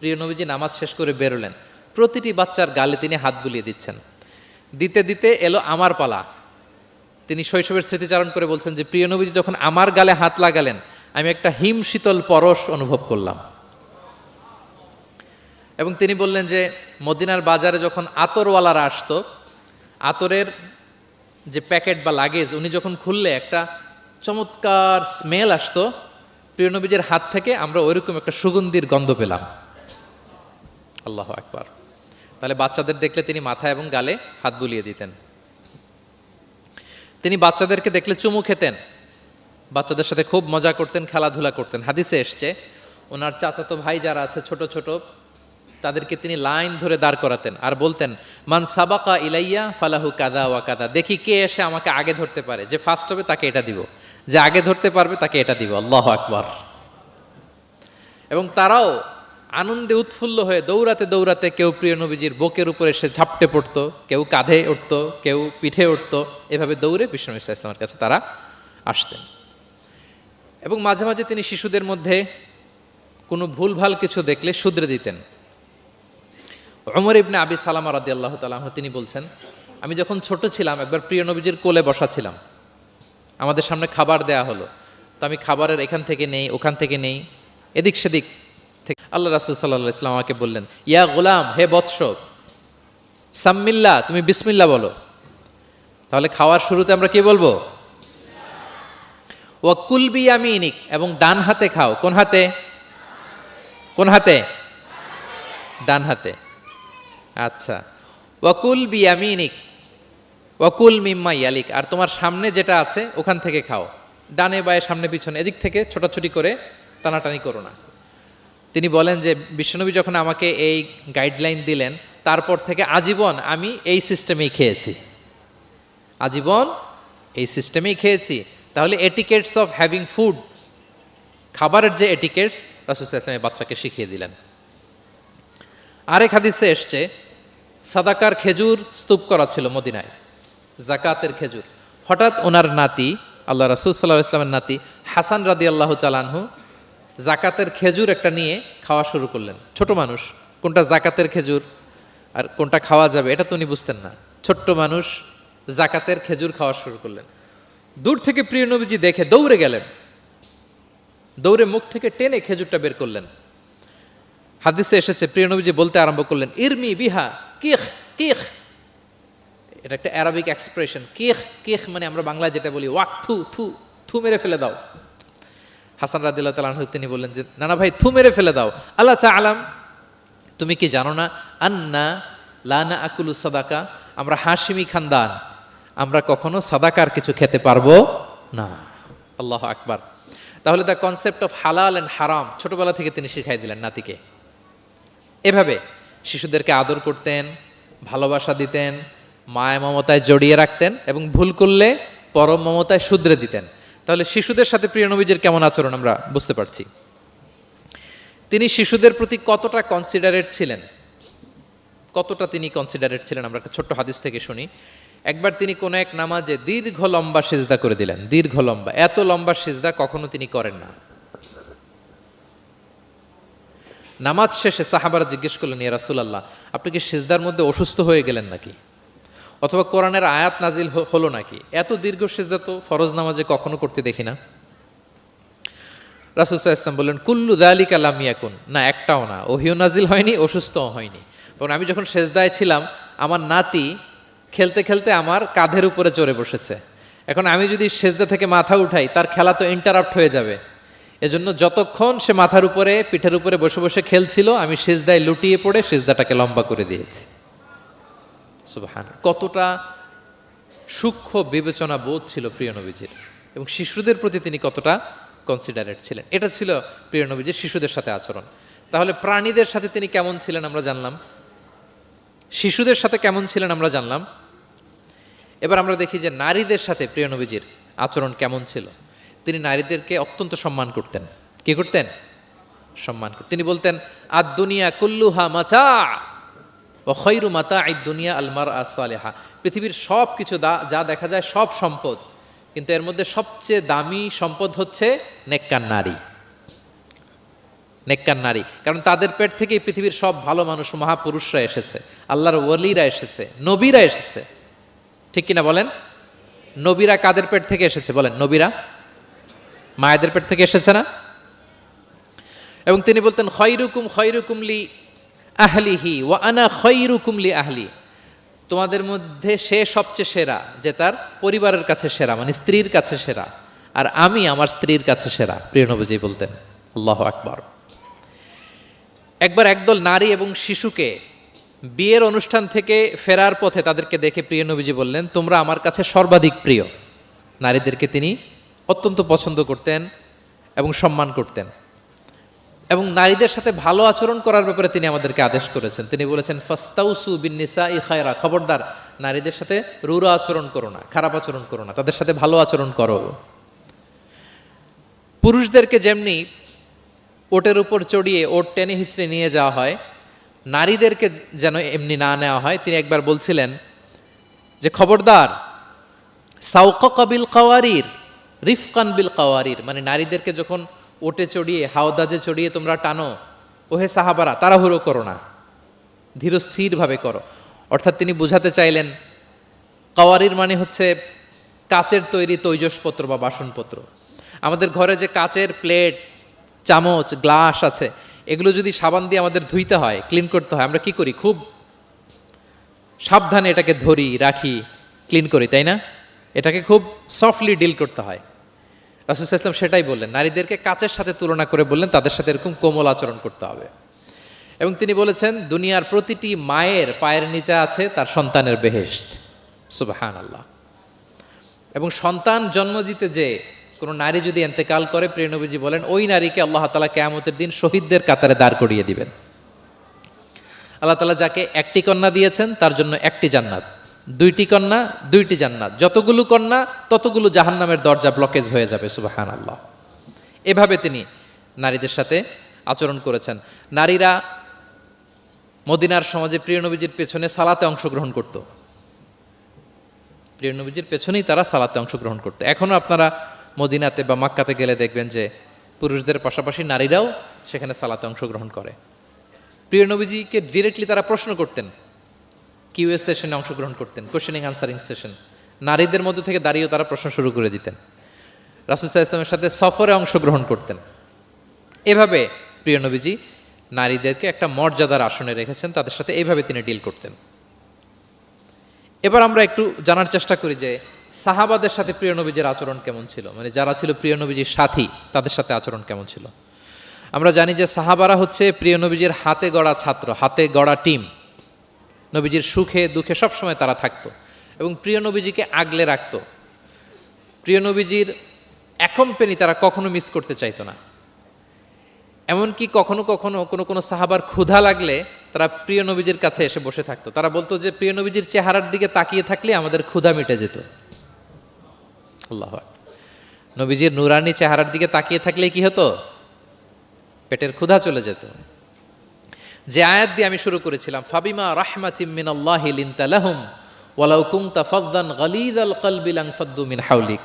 প্রিয় নবীজি নামাজ শেষ করে বেরোলেন, প্রতিটি বাচ্চার গালে তিনি হাত বুলিয়ে দিচ্ছেন। দিতে দিতে এলো আমার পালা। তিনি শৈশবের স্মৃতিচারণ করে বলছেন যে প্রিয় নবীজি যখন আমার গালে হাত লাগালেন, আমি একটা হিম শীতল পরশ অনুভব করলাম। এবং তিনি বললেন যে মদিনার বাজারে যখন আতরওয়ালারা আসতো, আতরের যে প্যাকেট বা লাগেজ উনি যখন খুললে একটা চমৎকার স্মেল আসতো, প্রিয় নবীজির হাত থেকে আমরা ওইরকম একটা সুগন্ধির গন্ধ পেলাম। আল্লাহু আকবার। তাহলে বাচ্চাদের দেখলে তিনি মাথায় এবং গালে হাত বুলিয়ে দিতেন। তিনি বাচ্চাদেরকে দেখলে চুমু খেতেন, বাচ্চাদের সাথে খুব মজা করতেন, খেলাধুলা করতেন। হাদিসে এসছে ওনার চাচাতো ভাই যারা আছে ছোট ছোট, তাদেরকে তিনি লাইন ধরে দাঁড় করাতেন আর বলতেন, মান সাবাকা ইলাইয়া ফালাহু কাদা ওয়া কাদা। দেখি কে এসে আমাকে আগে ধরতে পারে, যে ফার্স্ট হবে তাকে এটা দিব, যে আগে ধরতে পারবে তাকে এটা দিব। আল্লাহু আকবার। এবং তারাও আনন্দে উৎফুল্ল হয়ে দৌড়াতে দৌড়াতে কেউ প্রিয় নবীজির বুকের উপরে এসে ঝাপটে পড়তো, কেউ কাঁধে উঠতো, কেউ পিঠে উঠতো, এভাবে দৌড়ে বিষ্ণু ইসা ইসলামের কাছে তারা আসতেন। এবং মাঝে মাঝে তিনি শিশুদের মধ্যে কোনো ভুলভাল কিছু দেখলে শুধরে দিতেন। ওমর ইবনে আবি সালামা রাদিয়াল্লাহু তাআলা আনহু তিনি বলছেন, আমি যখন ছোট ছিলাম একবার প্রিয় নবীজির কোলে বসা ছিলাম, আমাদের সামনে খাবার দেয়া হলো, তো আমি খাবারের এখান থেকে নেই, ওখান থেকে নেই, এদিক সেদিক থেকে। আল্লাহ রাসূল সাল্লাল্লাহু আলাইহি ওয়াসাল্লাম আমাকে বললেন, ইয়া গোলাম, হে বৎস, সাম্মিল্লাহ, তুমি বিসমিল্লাহ বলো। তাহলে খাওয়ার শুরুতে আমরা কি বলবো? ওয়া কুল বিয়ামিনিক, এবং ডান হাতে খাও। কোন হাতে? কোন হাতে? ডান হাতে। আচ্ছা। ওয়াকুল বিয়ামিনিক ওয়াকুল মিম্মা ইয়ালিক, আর তোমার সামনে যেটা আছে ওখান থেকে খাও। ডানে বায়ে সামনে পিছনে এদিক থেকে ছোটাছুটি করে টানাটানি করো না। তিনি বলেন যে বিশ্বনবী যখন আমাকে এই গাইডলাইন দিলেন, তারপর থেকে আজীবন আমি এই সিস্টেমেই খেয়েছি, আজীবন এই সিস্টেমেই খেয়েছি। তাহলে এটিকেটস অফ হ্যাভিং ফুড, খাবারের যে এটিকেটস রাসূল সাল্লাল্লাহু আলাইহি ওয়াসাল্লাম বাচ্চাকে শিখিয়ে দিলেন। আরেক হাদিসে এসছে সাদাকার খেজুর স্তূপ করা ছিল মদিনায়, জাকাতের খেজুর। হঠাৎ ওনার নাতি, আল্লাহ রাসূল সাল্লাল্লাহু আলাইহি ওয়াসাল্লামের নাতি হাসান রাদিয়াল্লাহু তাআলা আনহু জাকাতের খেজুর একটা নিয়ে খাওয়া শুরু করলেন। ছোট মানুষ, কোনটা জাকাতের খেজুর আর কোনটা খাওয়া যাবে এটা তো উনি বুঝতেন না। ছোট্ট মানুষ জাকাতের খেজুর খাওয়া শুরু করলেন। দূর থেকে প্রিয় নবীজি দেখে দৌড়ে গেলেন, দৌড়ে মুখ থেকে টেনে খেজুরটা বের করলেন। হাদিসে এসেছে প্রিয় নবীজি বলতে আরম্ভ করলেন, ইরমি বিহা কিখ কিখ। এটা একটা অ্যারাবিক এক্সপ্রেশন। কিখ কিখ মানে আমরা বাংলায় যেটা বলি ওয়াক, থু থু, থু মেরে ফেলে দাও। হাসান রাদিয়াল্লাহু তাআলা আনহু তিনি বললেন যে না না ভাই, থু মেরে ফেলে দাও। আল্লাহ তাআলা, তুমি কি জানো না আন্না লা নাআকুলু সাদাকা, আমরা হাশিমি খানদান, আমরা কখনো সাদাকার কিছু খেতে পারবো না। আল্লাহু আকবার। তাহলে দ্য কনসেপ্ট অফ হালাল অ্যান্ড হারাম ছোটবেলা থেকে তিনি শিখাই দিলেন নাতিকে। এভাবে শিশুদেরকে আদর করতেন, ভালোবাসা দিতেন, মায়া মমতায় জড়িয়ে রাখতেন এবং ভুল করলে পরম মমতায় শুধরে দিতেন। তাহলে শিশুদের সাথে প্রিয় নবীজির কেমন আচরণ আমরা বুঝতে পারছি। তিনি শিশুদের প্রতি কতটা কনসিডারেট ছিলেন, কতটা তিনি কনসিডারেট ছিলেন আমরা একটা ছোট্ট হাদিস থেকে শুনি। একবার তিনি কোনো এক নামাজে দীর্ঘ লম্বা সিজদা করে দিলেন, দীর্ঘ লম্বা, এত লম্বা সিজদা কখনো তিনি করেন না। নামাজ শেষে সাহাবারা জিজ্ঞেস করলেন, ইয়া রাসূলুল্লাহ, আপনি কি সিজদার মধ্যে অসুস্থ হয়ে গেলেন নাকি, অথবা কোরআনের আয়াত নাজিল হলো নাকি? এত দীর্ঘ সিজদা তো ফরজ নামাজে কখনো করতে দেখি না। রাসূল সাল্লাল্লাহু আলাইহি ওয়াসাল্লাম বললেন, কুল্লু যালিকা লাম ইয়াকুন, না একটাও না, ওহিও নাজিল হয়নি, অসুস্থও হয়নি। কারণ আমি যখন সেজদায় ছিলাম আমার নাতি খেলতে খেলতে আমার কাঁধের উপরে চড়ে বসেছে। এখন আমি যদি সেজদা থেকে মাথা উঠাই তার খেলা তো ইন্টারাপ্ট হয়ে যাবে। এজন্য যতক্ষণ সে মাথার উপরে পিঠের উপরে বসে বসে খেলছিল আমি সেজদায় লুটিয়ে পড়ে সেজদাটাকে লম্বা করে দিয়েছি। সুবহান, কতটা সূক্ষ্ম বিবেচনা বোধ ছিল প্রিয় নবীজির, এবং শিশুদের প্রতি তিনি কতটা কনসিডারেট ছিলেন। এটা ছিল প্রিয় নবীজির শিশুদের সাথে আচরণ। তাহলে প্রাণীদের সাথে তিনি কেমন ছিলেন আমরা জানলাম, শিশুদের সাথে কেমন ছিলেন আমরা জানলাম। এবার আমরা দেখি যে নারীদের সাথে প্রিয় নবীজির আচরণ কেমন ছিল। তিনি নারীদেরকে অত্যন্ত সম্মান করতেন। কি করতেন? সম্মান করতেন। তিনি বলতেন, আদ দুনিয়া কুল্লুহা মাতা ওয়া খায়রু মাতা'আদ দুনিয়া আল মারআ সালিহা। পৃথিবীর সব কিছু যা দেখা যায় সব সম্পদ, কিন্তু এর মধ্যে সবচেয়ে দামি সম্পদ হচ্ছে নেককার নারী। নেককার নারী, কারণ তাদের পেট থেকেই পৃথিবীর সব ভালো মানুষ, মহাপুরুষরা এসেছে, আল্লাহর ওয়ালিরা এসেছে, নবীরা এসেছে। ঠিক কিনা বলেন? নবীরা কাদের পেট থেকে এসেছে বলেন? নবীরা মায়েদের পেট থেকে এসেছে না? এবং তিনি বলতেন, খয়রুকুম খয়রুকুম লি আহলিহি ওয়া আনা খয়রুকুম লি আহলি। তোমাদের মধ্যে সে সবচেয়ে সেরা যে তার পরিবারের কাছে সেরা, মানে স্ত্রীর কাছে সেরা, আর আমি আমার স্ত্রীর কাছে সেরা। প্রিয় নবীজি বলতেন। আল্লাহু আকবার। একবার একদল নারী এবং শিশুকে বিয়ের অনুষ্ঠান থেকে ফেরার পথে তাদেরকে দেখে প্রিয় নবীজি বললেন, তোমরা আমার কাছে সর্বাধিক প্রিয়। নারীদেরকে তিনি অত্যন্ত পছন্দ করতেন এবং সম্মান করতেন, এবং নারীদের সাথে ভালো আচরণ করার ব্যাপারে তিনি আমাদেরকে আদেশ করেছেন। তিনি বলেছেন, ফাস্তাউসু বিন্নিসাই খায়রা, খবরদার নারীদের সাথে রূঢ় আচরণ করো না, খারাপ আচরণ করো না, তাদের সাথে ভালো আচরণ করো। পুরুষদেরকে যেমনি ওটের উপর চড়িয়ে ওট টেনে হিচড়ে নিয়ে যাওয়া হয়, নারীদেরকে যেন এমনি না নেওয়া হয়। তিনি একবার বলছিলেন যে, খবরদার সাউকা বিল কাওয়ারির রিফকান বিল কাওয়ারির, মানে নারীদেরকে যখন ওটে চড়িয়ে হাওদাজে চড়িয়ে তোমরা টানো, ওহে সাহাবারা তাড়াহুড়ো করো না, ধীরস্থিরভাবে করো। অর্থাৎ তিনি বুঝাতে চাইলেন, কাওয়ারির মানে হচ্ছে কাচের তৈরি তৈজসপত্র বা বাসনপত্র। আমাদের ঘরে যে কাচের প্লেট, চামচ, গ্লাস আছে, এগুলো যদি সাবান দিয়ে আমাদের ধুইতে হয়, ক্লিন করতে হয়, আমরা কি করি? খুব সাবধানে এটাকে ধরি, রাখি, ক্লিন করি, তাই না? এটাকে খুব সফটলি ডিল করতে হয়। রাসূল সাল্লাল্লাহু আলাইহি ওয়াসাল্লাম সেটাই বললেন, নারীদেরকে কাচের সাথে তুলনা করে বললেন তাদের সাথে এরকম কোমল আচরণ করতে হবে। এবং তিনি বলেছেন, দুনিয়ার প্রতিটি মায়ের পায়ের নিচে আছে তার সন্তানের বেহেশত। সুবহানাল্লাহ। এবং সন্তান জন্ম দিতে যে কোনো নারী যদি ইন্তেকাল করে, প্রিয় নবীজি বলেন ওই নারীকে আল্লাহ তাআলা কিয়ামতের দিন শহীদদের কাতারে দাঁড় করিয়ে দিবেন। আল্লাহ তাআলা যাকে একটি কন্যা দিয়েছেন তার জন্য একটি জান্নাত, দুইটি কন্যা দুইটি জান্নাত, যতগুলো কন্যা ততগুলো জাহান্নামের দরজা ব্লকেজ হয়ে যাবে। সুবহানাল্লাহ। এভাবে তিনি নারীদের সাথে আচরণ করেছেন। নারীরা মদিনার সমাজে প্রিয় নবীজির পেছনে সালাতে অংশগ্রহণ করত। প্রিয় নবীজির পেছনেই তারা সালাতে অংশগ্রহণ করত। এখনও আপনারা মদিনাতে বা মাক্কাতে গেলে দেখবেন যে পুরুষদের পাশাপাশি নারীরাও সেখানে সালাতে অংশগ্রহণ করে। প্রিয় নবীজিকে ডিরেক্টলি তারা প্রশ্ন করতেন, কিউএস সেশনে অংশগ্রহণ করতেন, কোয়েশ্চেনিং আনসারিং সেশন। নারীদের মধ্য থেকে দাঁড়িয়েও তারা প্রশ্ন শুরু করে দিতেন। রাসূল সাল্লাল্লাহু আলাইহি ওয়াসাল্লামের সাথে সফরে অংশগ্রহণ করতেন। এভাবে প্রিয় নবীজি নারীদেরকে একটা মর্যাদার আসনে রেখেছেন, তাদের সাথে এইভাবে তিনি ডিল করতেন। এবার আমরা একটু জানার চেষ্টা করি যে সাহাবাদের সাথে প্রিয় নবীজির আচরণ কেমন ছিল, মানে যারা ছিল প্রিয় নবীজির সাথী তাদের সাথে আচরণ কেমন ছিল। আমরা জানি যে সাহাবারা হচ্ছে প্রিয় নবীজির হাতে গড়া ছাত্র, হাতে গড়া টিম। নবীজির সুখে দুঃখে সবসময় তারা থাকতো এবং প্রিয় নবীজিকে আগলে রাখতো। প্রিয় নবীজির এক পেনি তারা কখনো মিস করতে চাইতো না। এমনকি কখনো কখনো কোনো সাহাবার ক্ষুধা লাগলে তারা প্রিয় নবীজির কাছে এসে বসে থাকতো। তারা বলতো যে প্রিয় নবীজির চেহারার দিকে তাকিয়ে থাকলে আমাদের ক্ষুধা মিটে যেত। আল্লাহু আকবার। নবীজির নুরানি চেহারার দিকে তাকিয়ে থাকলে কি হতো? পেটের ক্ষুধা চলে যেত। যে আয়াত দিয়ে আমি শুরু করেছিলাম, ফাবিমা রাহমাতিম মিনাল্লাহি লিনতা লাহুম ওয়ালাউ কুনতা ফাযযান গালিযাল কলবি লানফাদ্দু মিন হাওলিক।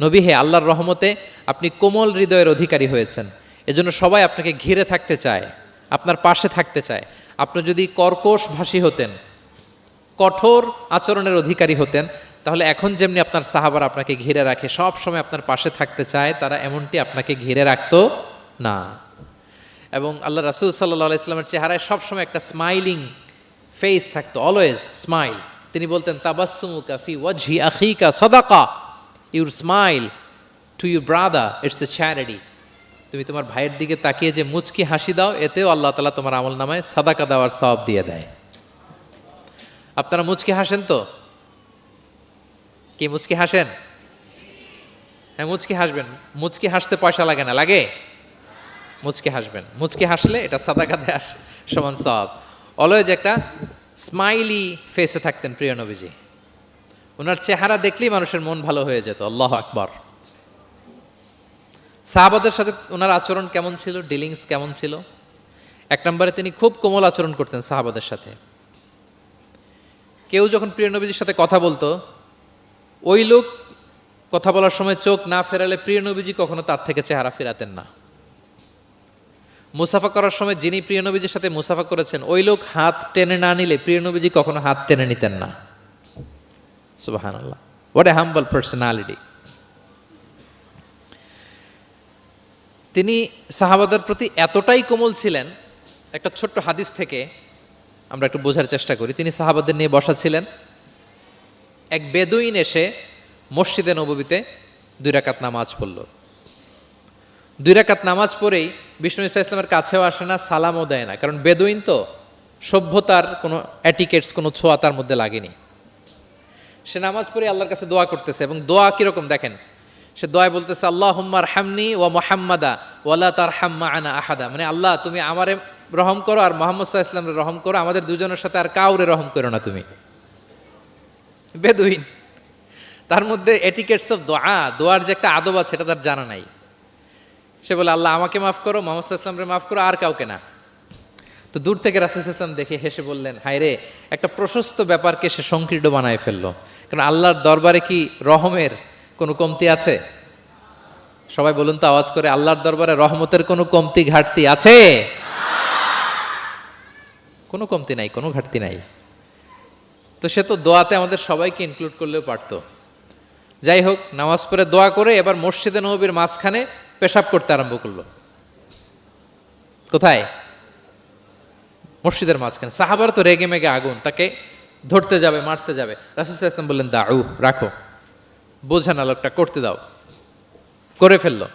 নবী হে, আল্লাহর রহমতে আপনি কোমল হৃদয়ের অধিকারী হয়েছেন, এজন্য সবাই আপনাকে ঘিরে থাকতে চায়, আপনার পাশে থাকতে চায়। আপনি যদি কর্কশ ভাষী হতেন, কঠোর আচরণের অধিকারী হতেন, তাহলে এখন যেমনি আপনার সাহাবারা আপনাকে ঘিরে রাখে, সব সময় আপনার পাশে থাকতে চায়, তারা এমনটি আপনাকে ঘিরে রাখতো না। এবং আল্লাহ রাসূল সাল্লাল্লাহু আলাইহি ওয়াসাল্লামের চেহারায় সবসময় একটা স্মাইলিং ফেস থাকতো, অলওয়েজ স্মাইল। তিনি বলতেন, তাবাসসুমুকা ফি ওয়াজহি আখিকা সাদাকা, your smile to your brother it's a charity. তুমি তোমার ভাইয়ের দিকে তাকিয়ে যে মুচকি হাসি দাও, এতেও আল্লাহ তাআলা তোমার আমল নামায় সাদাকা দেওয়ার সওয়াব দিয়ে দেয়। আপনারা মুচকি হাসেন তো? কি মুচকি হাসেন? হ্যাঁ, মুচকি হাসবেন। মুচকি হাসতে পয়সা লাগে না, লাগে? মুচকি হাসবেন। মুচকি হাসলে এটা সাদাকা দেওয়ার সমান সওয়াব। অলওয়েজ একটা স্মাইলি ফেসে থাকতেন প্রিয় নবীজি। ওনার চেহারা দেখলেই মানুষের মন ভালো হয়ে যেত। আল্লাহু আকবার। সাহাবাদের সাথে ওনার আচরণ কেমন ছিল, ডিলিংস কেমন ছিল? এক নম্বরে তিনি খুব কোমল আচরণ করতেন সাহাবাদের সাথে। কেউ যখন প্রিয় নবীজির সাথে কথা বলতো, ওই লোক কথা বলার সময় চোখ না ফেরালে প্রিয় নবীজি কখনো তার থেকে চেহারা ফেরাতেন না। মুসাফা করার সময় যিনি প্রিয় নবীজির সাথে মুসাফা করেছেন, ওই লোক হাত টেনে না নিলে প্রিয় নবীজি কখনো হাত টেনে নিতেন না। সুবহানাল্লাহ, হোয়াট এ হাম্বল পার্সোনালিটি। তিনি সাহাবাদের প্রতি এতটাই কোমল ছিলেন, একটা ছোট্ট হাদিস থেকে আমরা একটু বোঝার চেষ্টা করি। তিনি সাহাবাদের নিয়ে বসা ছিলেন, এক বেদুইন এসে মসজিদে নববীতে 2 রাকাত নামাজ পড়ল। 2 রাকাত নামাজ পড়েই বিষ্ণু ইসা ইসলামের কাছেও আসে না, সালামও দেয় না, কারণ বেদুইন তো, সভ্যতার কোনো অ্যাটিকেটস, কোনো ছোঁয়া তার মধ্যে লাগেনি। সে নামাজ পড়ে আল্লাহর কাছে দোয়া করতেছে, এবং দোয়া কিরকম দেখেন, সে দোয়ায় বলতেছে, আল্লাহুম্মা আরহামনি ওয়া মুহাম্মাদা ওয়ালা তারহাম মা'আনা আহাদা, মানে আল্লাহ তুমি আমারে রহম করো আর মুহাম্মদ সাল্লাল্লাহু আলাইহি ওয়াসাল্লামকে রহম করো, আমাদের দুজনের সাথে আর কাউরে রহম করো না তুমি। বেদুইন, তার মধ্যে এটিকেটস অফ দোয়া, দোয়ার যে একটা আদব আছে এটা তার জানা নাই। সে বলে, আল্লাহ আমাকে মাফ করো, মুহাম্মদ সাল্লাল্লাহু আলাইহি ওয়াসাল্লামকে মাফ করো, আর কাউকে না। তো দূর থেকে রাসূল সাল্লাল্লাহু আলাইহি ওয়াসাল্লাম দেখে হেসে বললেন, হায় রে, একটা প্রশস্ত ব্যাপারকে সে সংকীর্ণ বানায় ফেললো। কারণ আল্লাহর দরবারে কি রহমের কোনো কমতি আছে? সবাই বলুন তো আওয়াজ করে, আল্লাহর দরবারে রহমতের কোনো কমতি ঘাটতি আছে? কোনো কমতি নাই, কোনো ঘাটতি নাই। তো সে তো দোয়াতে আমাদের সবাইকে ইনক্লুড করলেও পারতো। যাই হোক, নামাজ পড়ে দোয়া করে এবার মসজিদে নববীর মাঝখানে পেশাব করতে আরম্ভ করলো। কোথায়? মসজিদের মাঝখানে। সাহাবার তো রেগে মেগে আগুন, তাকে ধরতে যাবে, মারতে যাবে। রাসূল সাল্লাল্লাহু আলাইহি ওয়াসাল্লাম বললেন, দাউ, রাখো, বোঝা না লোকটা, করতে দাও। করে ফেললো।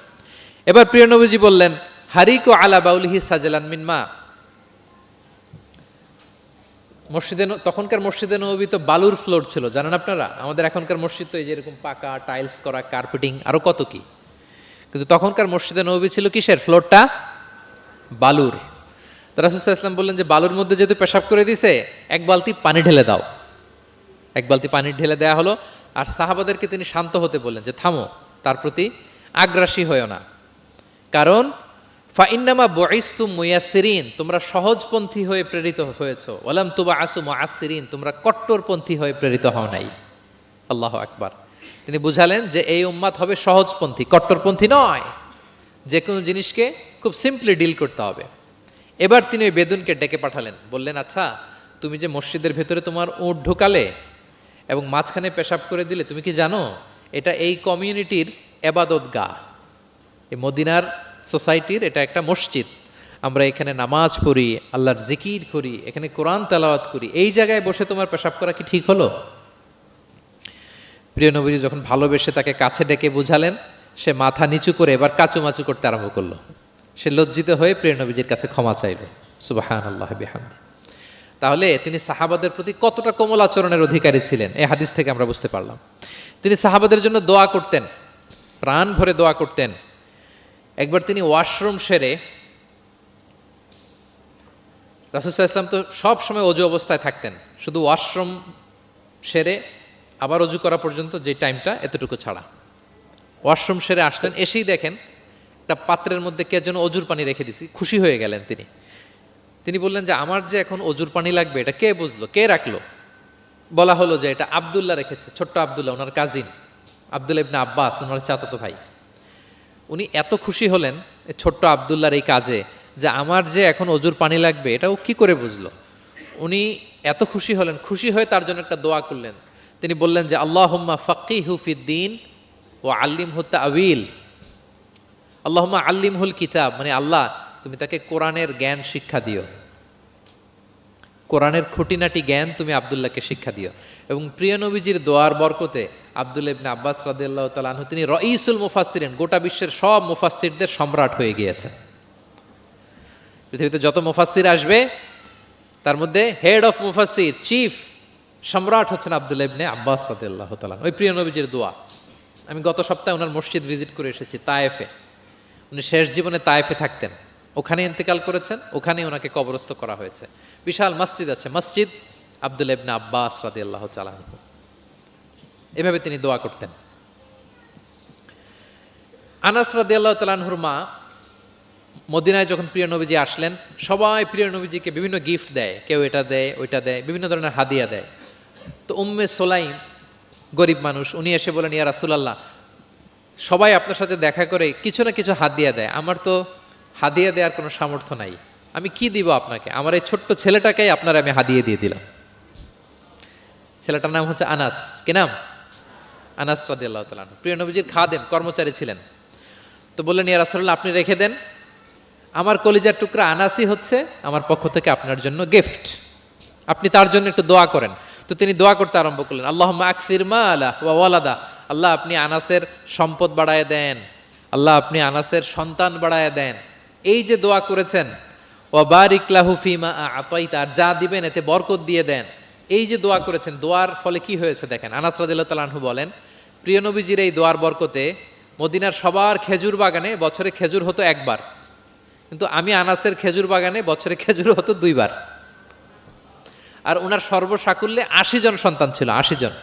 এবার প্রিয় নবীজি বললেন, হারিকু আলা বাউলিহি সাজলান মিন মা। মসজিদে, তখনকার মসজিদে নববী তো বালুর ফ্লোর ছিল, জানেন আপনারা? আমাদের এখনকার মসজিদ তো এই যে এরকম পাকা টাইলস করা, কার্পেটিং, আরো কত কি, কিন্তু তখনকার মসজিদে নববী ছিল কিসের? ফ্লোরটা বালুর। তো রাসূল সাল্লাল্লাহু আলাইহি ওয়াসাল্লাম বললেন যে বালুর মধ্যে যেহেতু পেশাব করে দিছে, 1 বালতি পানি ঢেলে দাও। এক বালতি পানি ঢেলে দেয়া হলো, আর সাহাবাদেরকে তিনি শান্ত হতে বললেন যে থামো, তার প্রতি আগ্রাসী হয়েও না, কারণ ফাইন্নামা বুইসতুম মুয়াসসিরিন, তোমরা সহজপন্থী হয়ে প্রেরিত হয়েছো, ওয়ালাম তুবআসু মুআসসিরিন, তোমরা কট্টরপন্থী হয়ে প্রেরিত হও নাই। আল্লাহু আকবার। তিনি বুঝালেন যে এই উম্মাত হবে সহজপন্থী, কট্টরপন্থী নয়, যে কোনো জিনিসকে খুব সিম্পলি ডিল করতে হবে। এবার তিনি ওই বেদুনকে ডেকে পাঠালেন, বললেন আচ্ছা তুমি যে মসজিদের ভেতরে তোমার উট ঢুকালে এবং মাঝখানে পেশাব করে দিলে, তুমি কি জানো এটা এই কমিউনিটির এবাদতগাহ, এই মদিনার সোসাইটির এটা একটা মসজিদ, আমরা এখানে নামাজ পড়ি, আল্লাহর জিকির করি, এখানে কোরআন তেলাওয়াত করি, এই জায়গায় বসে তোমার পেশাব করা কি ঠিক হলো? প্রিয় নবীজি যখন ভালোবেসে তাকে কাছে ডেকে বুঝালেন, সে মাথা নিচু করে এবার কাচুমাচু করতে আরম্ভ করলো। সে লজ্জিত হয়ে প্রিয় নবীজির কাছে ক্ষমা চাইল। সুবহানাল্লাহ বিহামদি। তাহলে তিনি সাহাবাদের প্রতি কতটা কোমল আচরণের অধিকারী ছিলেন, এই হাদিস থেকে আমরা বুঝতে পারলাম। তিনি সাহাবাদের জন্য দোয়া করতেন, প্রাণ ভরে দোয়া করতেন। একবার তিনি ওয়াশরুম সেরে, রাসূল সাল্লাল্লাহু আলাইহি ওয়াসাল্লাম তো সব সময় অজু অবস্থায় থাকতেন, শুধু ওয়াশরুম সেরে আবার অজু করা পর্যন্ত যে টাইমটা, এতটুকু ছাড়া। ওয়াশরুম সেরে আসলেন, এসেই দেখেন একটা পাত্রের মধ্যে কে যেন অজুর পানি রেখে দিছি, খুশি হয়ে গেলেন তিনি। তিনি বললেন যে আমার যে এখন অজুর পানি লাগবে, এটা কে বুঝলো, কে রাখলো? বলা হলো যে এটা আব্দুল্লাহ রেখেছে, ছোট্ট আব্দুল্লাহ, ওনার কাজিন আব্দুল্লাহ ইবনে আব্বাস, ওনার চাচাতো ভাই। উনি এত খুশি হলেন এই ছোট্ট আব্দুল্লাহর এই কাজে, যে আমার যে এখন অজুর পানি লাগবে এটাও কি করে বুঝলো। উনি এত খুশি হলেন, খুশি হয়ে তার জন্য একটা দোয়া করলেন। তিনি বললেন যে আল্লাহুম্মা ফাক্কিহু ফিদ্দীন ওয়া আল্লিমহু তা'ওয়িল, আল্লাহুম্মা আল্লিমহুল কিতাব, মানে আল্লাহ তুমি তাকে কোরআনের জ্ঞান শিক্ষা দিও, কোরআনের খুঁটিনাটি জ্ঞান তুমি আব্দুল্লাহকে শিক্ষা দিও। এবং প্রিয় নবীজির দোয়ার বরকতে আব্দুল্লাহ ইবনে আব্বাস রাদিয়াল্লাহু তাআলা আনহু তিনি রাইসুল মুফাসসিরিন, গোটা বিশ্বের সব মুফাসসিরদের সম্রাট হয়ে গিয়েছেন। পৃথিবীতে যত মুফাসসির আসবে তার মধ্যে হেড অফ মুফাসসির, চিফ সম্রাট হচ্ছেন আব্দুল্লাহ ইবনে আব্বাস রাদিয়াল্লাহু তাআলা। ওই প্রিয় নবীজির দোয়া। আমি গত সপ্তাহে ওনার মসজিদ ভিজিট করে এসেছি, তায়েফে। উনি শেষ জীবনে তায়েফে থাকতেন, ওখানে ইন্তেকাল করেছেন, ওখানেই ওনাকে কবরস্থ করা হয়েছে। বিশাল মসজিদ আছে, মসজিদ আব্দুল্লাহ ইবনে আব্বাস রাদিয়াল্লাহু তাআলা আনহু। এভাবে তিনি দোয়া করতেন। আনাস রাদিয়াল্লাহু তাআলা আনহুর মা মদিনায় যখন প্রিয় নবীজি আসলেন, সবাই প্রিয় নবীজিকে বিভিন্ন গিফট দেয়, কেউ এটা দেয় ওইটা দেয়, বিভিন্ন ধরনের হাদিয়া দেয়। তো উম্মে সোলাইম গরিব মানুষ, উনি এসে বলেন ইয়া রাসূলুল্লাহ, সবাই আপনার সাথে দেখা করে কিছু না কিছু হাদিয়া দেয়, আমার তো হাদিয়া দেওয়ার কোনো সামর্থ্য নাই, আমি কি দিব আপনাকে? আমার এই ছোট্ট ছেলেটাকেই আপনার আমি হাদিয়ে দিয়ে দিলাম। ছেলেটার নাম হচ্ছে আনাস। কি নাম? আনাস রাদিয়াল্লাহু তাআলা আনহু, প্রিয় নবীজির খাদেম, কর্মচারী ছিলেন। তো বললেন ইয়া রাসূলুল্লাহ, আপনি রেখে দেন, আমার কলিজার টুকরা আনাসই হচ্ছে আমার পক্ষ থেকে আপনার জন্য গিফট, আপনি তার জন্য একটু দোয়া করেন। তো তিনি দোয়া করতে আরম্ভ করলেন, আল্লাহুম্মা আকসির মালা ওয়া ওয়ালাদা, আল্লাহ আপনি আনাসের সম্পদ বাড়ায় দেন, আল্লাহ আপনি আনাসের সন্তান বাড়ায় দেন। এই যে দোয়া করেছেন, ওয়া বারিক লাহু ফিমা আতাইতা, আর যা দিবেন এতে বরকত দিয়ে দেন, এই যে দোয়া করেছেন, দোয়ার ফলে কি হয়েছে দেখেন। আনাস রাদিয়াল্লাহু তাআলা আনহু বলেন, প্রিয় নবীজির এই দোয়ার বরকতে মদিনার সবার খেজুর বাগানে বছরে খেজুর হতো একবার, কিন্তু আমি আনাসের খেজুর বাগানে বছরে খেজুর হতো 2 বার। আর ওনার সর্বসাকুল্যে 80 জন সন্তান ছিল। 80 জন।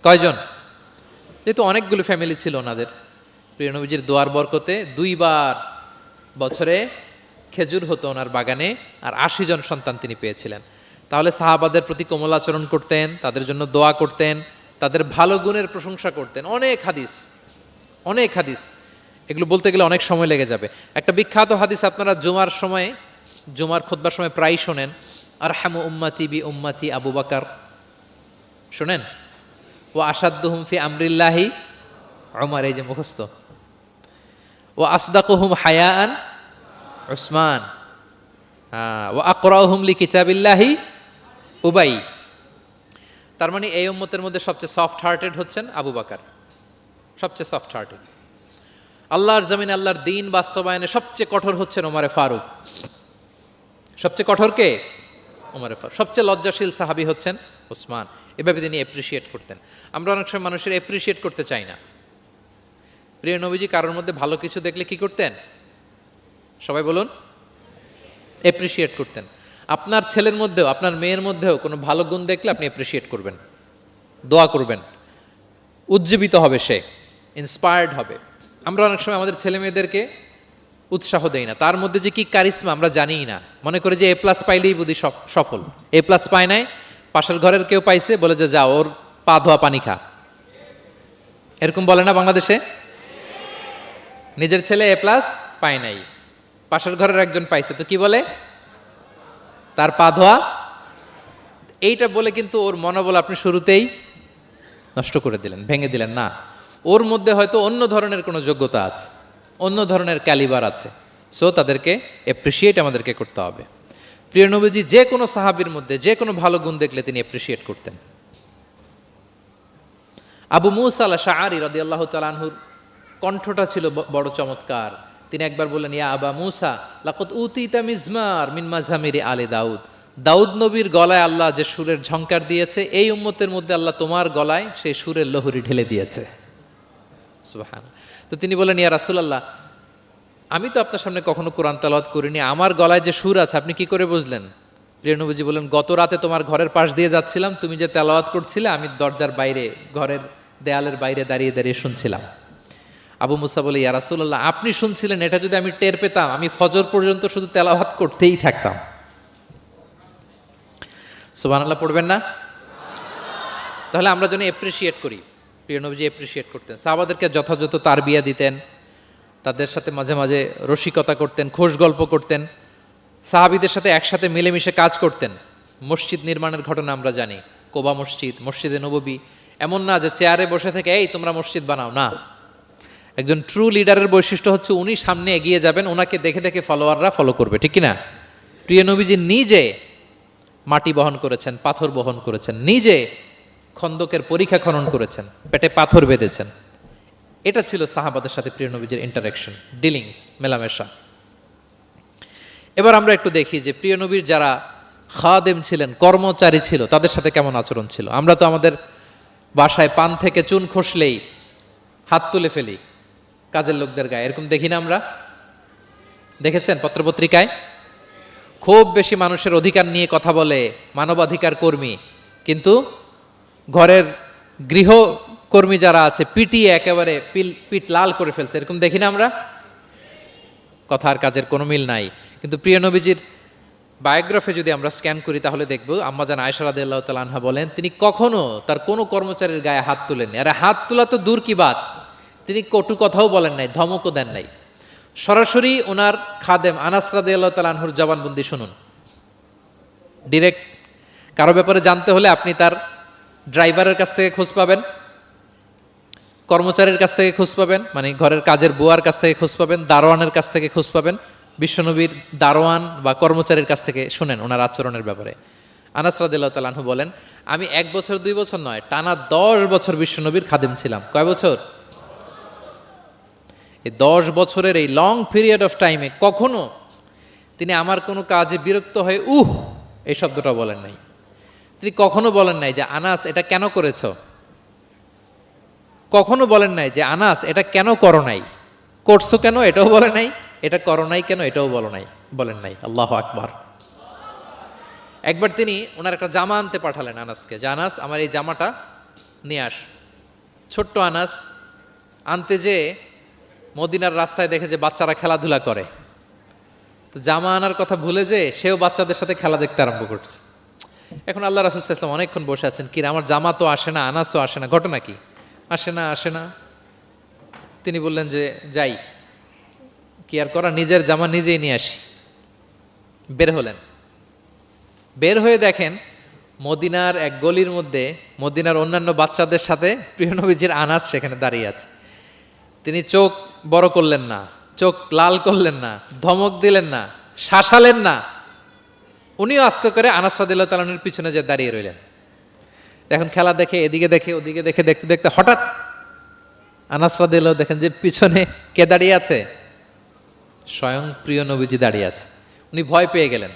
কয়জন? যেহেতু অনেকগুলো ফ্যামিলি ছিল ওনাদের, প্রিয় নবীজির দোয়ার বরকতে 2 বার বছরে খেজুর হতো ওনার বাগানে, আর 80 জন সন্তান তিনি পেয়েছিলেন। তাহলে সাহাবাদের প্রতি কোমল আচরণ করতেন, তাদের জন্য দোয়া করতেন, তাদের ভালো গুণের প্রশংসা করতেন। অনেক হাদিস, অনেক হাদিস, এগুলো বলতে গেলে অনেক সময় লেগে যাবে। একটা বিখ্যাত হাদিস আপনারা জুমার সময়, জুমার খুতবার সময় প্রায় শোনেন, আরহামু উম্মতি বি উম্মতি আবু বকর, শোনেন? ওয়া আশাদ্দুহুম ফি আমরিল্লাহি উমর, এই যে মুখস্থ। ওয়া আসদাকুহুম হায়াআন উসমান, ওয়া আকরাউহুম লিকিতাবিল্লাহি উবাই। তার মানে এই উম্মতের মধ্যে সবচেয়ে সফট হার্টেড হচ্ছেন আবু বকর, সবচেয়ে সফট হার্টেড। আল্লাহর জমিনে আল্লাহর দ্বীন বাস্তবায়নে সবচেয়ে কঠোর হচ্ছেন ওমরে ফারুক। সবচেয়ে কঠোর কে? ওমরে ফারুক। সবচেয়ে লজ্জাশীল সাহাবী হচ্ছেন ওসমান। এভাবে তিনি অ্যাপ্রিসিয়েট করতেন। আমরা অনেক সময় মানুষের অ্যাপ্রিসিয়েট করতে চাই না। প্রিয় নবীজি কারোর মধ্যে ভালো কিছু দেখলে কি করতেন? সবাই বলুন, অ্যাপ্রিসিয়েট করতেন। আপনার ছেলের মধ্যেও, আপনার মেয়ের মধ্যেও কোনো ভালো গুণ দেখলে আপনি অ্যাপ্রিসিয়েট করবেন। দোয়া করবেন, উজ্জীবিত হবে সে, ইন্সপায়ার্ড হবে। আমরা অনেক সময় আমাদের ছেলে মেয়েদেরকে উৎসাহ দেই না, তার মধ্যে যে কি কারিশমা আমরা জানিই না, মনে করি যে A+ পাইলেই বুদ্ধি সফল। A+ পায় নাই, পাশের ঘরের কেউ পাইছে, বলে যে যা ওর পা ধোয়া পানি খা, এরকম বলে না বাংলাদেশে? নিজের ছেলে A+ পায় নাই, পাশের ঘরের একজন পাইছে, তো কি বলে? তার পা ধোয়া। এইটা বলে কিন্তু ওর মনোবল আপনি শুরুতেই নষ্ট করে দিলেন, ভেঙে দিলেন। না, ওর মধ্যে হয়তো অন্য ধরনের কোনো যোগ্যতা আছে, অন্য ধরনের ক্যালিবার আছে, সো তাদেরকে অ্যাপ্রিসিয়েট আমাদেরকে করতে হবে। প্রিয় নবীজি যে কোনো সাহাবীর মধ্যে যে কোনো ভালো গুণ দেখলে তিনি অ্যাপ্রিসিয়েট করতেন। আবু মুসা আল-আশআরী রাদিয়াল্লাহু তাআলা আনহুর কণ্ঠটা ছিল বড় চমৎকার। তিনি একবার বললেন, ইয়া আবা মুসা লাকাদ উতিতা মিজমার মিন মাযহামিরি আলে দাউদ। দাউদ নবীর গলায় আল্লাহ যে সুরের ঝংকার দিয়েছে, এই উম্মতের মধ্যে আল্লাহ তোমার গলায় সেই সুরের লহরী ঢেলে দিয়েছে। সুবহান। তো তিনি বলেন, ইয়া রাসূলুল্লাহ, আমি তো আপনার সামনে কখনো কোরআন তেলাওয়াত করিনি, আমার গলায় যে সুর আছে আপনি কি করে বুঝলেন? প্রিয় নবীজি বলেন, গত রাতে তোমার ঘরের পাশ দিয়ে যাচ্ছিলাম, তুমি যে তেলাওয়াত করছিলে আমি দরজার বাইরে, ঘরের দেয়ালের বাইরে দাঁড়িয়ে দাঁড়িয়ে শুনছিলাম। আবু মুসা বলে, ইয়া রাসূলুল্লাহ, আপনি শুনছিলেন, এটা যদি আমি টের পেতাম আমি ফজর পর্যন্ত শুধু তেলাওয়াত করতেই থাকতাম। সুবহানাল্লাহ পড়বেন না? তাহলে আমরা যেন এপ্রিসিয়েট করি। প্রিয় নবীজি এপ্রিসিয়েট করতেন, সাহাবাদেরকে যথাযথ তারবিয়া দিতেন, তাদের সাথে মাঝে মাঝে রসিকতা করতেন, খোশ গল্প করতেন, সাহাবীদের সাথে একসাথে মিলেমিশে কাজ করতেন। মসজিদ নির্মাণের ঘটনা আমরা জানি, কোবা মসজিদ, মসজিদে নববী। এমন না যে চেয়ারে বসে থেকে এই তোমরা মসজিদ বানাও, না। একজন ট্রু লিডারের বৈশিষ্ট্য হচ্ছে উনি সামনে এগিয়ে যাবেন, ওনাকে দেখে দেখে ফলোয়াররা ফলো করবে, ঠিক কিনা? প্রিয় নবীজি নিজে মাটি বহন করেছেন, পাথর বহন করেছেন, নিজে খন্দকের পরীক্ষা খনন করেছেন, পেটে পাথর বেঁধেছেন। এটা ছিল সাহাবাদের সাথে প্রিয় নবীজির ইন্টারাকশন, ডিলিংস, মেলামেশা। এবার আমরা একটু দেখি যে প্রিয় নবীর যারা খাদেম ছিলেন, কর্মচারী ছিল, তাদের সাথে কেমন আচরণ ছিল। আমরা তো আমাদের বাসায় পান থেকে চুন খসলেই হাত তুলে ফেলি কাজের লোকদের গায়ে, এরকম দেখি না আমরা? দেখেছেন পত্রপত্রিকায়? খুব বেশি মানুষের অধিকার নিয়ে কথা বলে, মানবাধিকার কর্মী, কিন্তু ঘরের গৃহকর্মী যারা আছে পিটিয়ে একেবারে পিঠ লাল করে ফেলছে, এরকম দেখি না আমরা? কথার কাজের কোনো মিল নাই। কিন্তু প্রিয় নবীজির বায়োগ্রাফি যদি আমরা স্ক্যান করি তাহলে দেখব, আম্মাজান আয়েশা রাদিয়াল্লাহু তাআলা আনহা বলেন, তিনি কখনো তার কোনো কর্মচারীর গায়ে হাত তোলেননি। আরে হাত তোলা তো দূর কি বাত, তিনি কটু কথাও বলেন নাই, ধমকও দেন নাই। সরাসরি ওনার খাদেম আনাস রাদিয়াল্লাহু তাআলা আনহুর জবানবন্দি শুনুন। ডিরেক্ট কারো ব্যাপারে জানতে হলে আপনি তার ড্রাইভারের কাছ থেকে খোঁজ পাবেন, কর্মচারীর কাছ থেকে খোঁজ পাবেন, মানে ঘরের কাজের বুয়ার কাছ থেকে খোঁজ পাবেন, দারোয়ানের কাছ থেকে খোঁজ পাবেন। বিশ্বনবীর দারোয়ান বা কর্মচারীর কাছ থেকে শুনেন ওনার আচরণের ব্যাপারে। আনাস রাদিয়াল্লাহু তাআলা আনহু বলেন, আমি 1 বছর 2 বছর নয়, টানা 10 বছর বিশ্বনবীর খাদেম ছিলাম। কয় বছর? এই 10 বছরের এই লং পিরিয়ড অফ টাইমে কখনো তিনি আমার কোনো কাজে বিরক্ত হয়ে এই শব্দটা বলেন নাই। তিনি কখনো বলেন নাই যে আনাস এটা কেন করেছো, কখনো বলেন নাই যে আনাস এটা কেন করো নাই, করছো কেন এটাও বলে নাই, এটা করো নাই কেন এটাও বলেন নাই। আল্লাহু আকবার। একবার তিনি ওনার একটা জামা আনতে পাঠালেন আনাসকে, যে আনাস আমার এই জামাটা নিয়ে আস। ছোট্ট আনাস আনতে যে মদিনার রাস্তায় দেখে যে বাচ্চারা খেলাধুলা করে, তো জামা আনার কথা ভুলে যে সেও বাচ্চাদের সাথে খেলা দেখতে আরম্ভ করছে। এখন আল্লাহ রাসূল সাল্লাল্লাহু আলাইহি ওয়াসাল্লাম অনেকক্ষণ বসে আছেন, কি আমার জামা তো আসে না, আনাসও আসে না, ঘটনা কি? আসে না। তিনি বললেন যে যাই, কি আর করা, নিজের জামা নিজেই নিয়ে আসি। বের হলেন, বের হয়ে দেখেন মদিনার এক গলির মধ্যে মদিনার অন্যান্য বাচ্চাদের সাথে প্রিয় নবীজির আনাস সেখানে দাঁড়িয়ে আছে। তিনি চোখ বড় করলেন না, চোখ লাল করলেন না, ধমক দিলেন না, শাসালেন না, উনিও আস্তে করে আনাস রাদিয়াল্লাহু তাআলা আনহুর পিছনে যে দাঁড়িয়ে রইলেন। এখন খেলা দেখে এদিকে দেখে ওদিকে দেখে দেখতে দেখতে হঠাৎ আনাস রাদিয়াল্লাহু দেখেন যে পিছনে কে দাঁড়িয়ে আছে? স্বয়ং প্রিয় নবীজি দাঁড়িয়ে আছে। উনি ভয় পেয়ে গেলেন।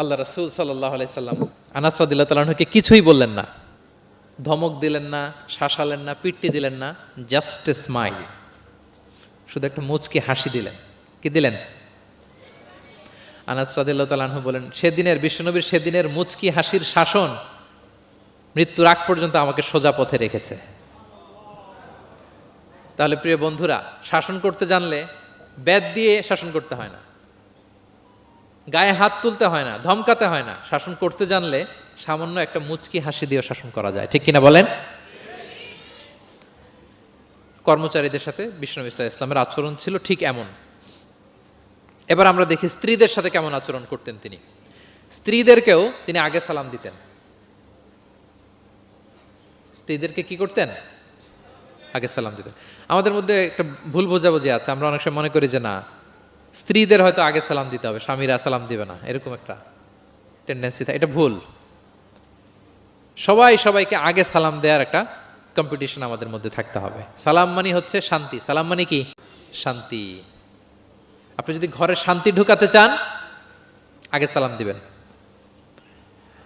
আল্লাহ রাসূল সাল্লাল্লাহু আলাইহি সাল্লাম আনাস রাদিয়াল্লাহু তাআলা আনহুকে কিছুই বললেন না, ধমক দিলেন না, শাসালেন না, পিট্টি দিলেন না, জাস্ট এ স্মাইল, শুধু একটা মুচকি হাসি দিলেন। কি দিলেন? আনাস রাদিয়াল্লাহু তাআলা আনহু বলেন, সেদিনের বিশ্বনবীর সেদিনের মুচকি হাসির শাসন মৃত্যুর আগ পর্যন্ত আমাকে সোজা পথে রেখেছে। তাহলে প্রিয় বন্ধুরা, শাসন করতে জানলে বেদ দিয়ে শাসন করতে হয় না, গায়ে হাত তুলতে হয় না, ধমকাতে হয় না। শাসন করতে জানলে সামান্য একটা মুচকি হাসি দিয়ে শাসন করা যায়, ঠিক কিনা বলেন? কর্মচারীদের সাথে বিষ্ণু ইসলামের আচরণ ছিল ঠিক এমন। এবার আমরা দেখি স্ত্রীদের সাথে কেমন আচরণ করতেন তিনি। স্ত্রীদেরকেও তিনি আগে সালাম দিতেন। স্ত্রীদেরকে কি করতেন? আগে সালাম দিতেন। আমাদের মধ্যে একটা ভুল বোঝাবুঝি আছে, আমরা অনেক সময় মনে করি যে না, স্ত্রীদের হয়তো আগে সালাম দিতে হবে, স্বামীরা সালাম দিবে না, এরকম একটা টেন্ডেন্সি থাকে। এটা ভুল। সবাই সবাইকে আগে সালাম দেওয়ার একটা কম্পিটিশন আমাদের মধ্যে থাকতে হবে। সালাম মানে হচ্ছে শান্তি। সালাম মানে কি? শান্তি। আপনি যদি ঘরে শান্তি ঢুকাতে চান, আগে সালাম দিবেন।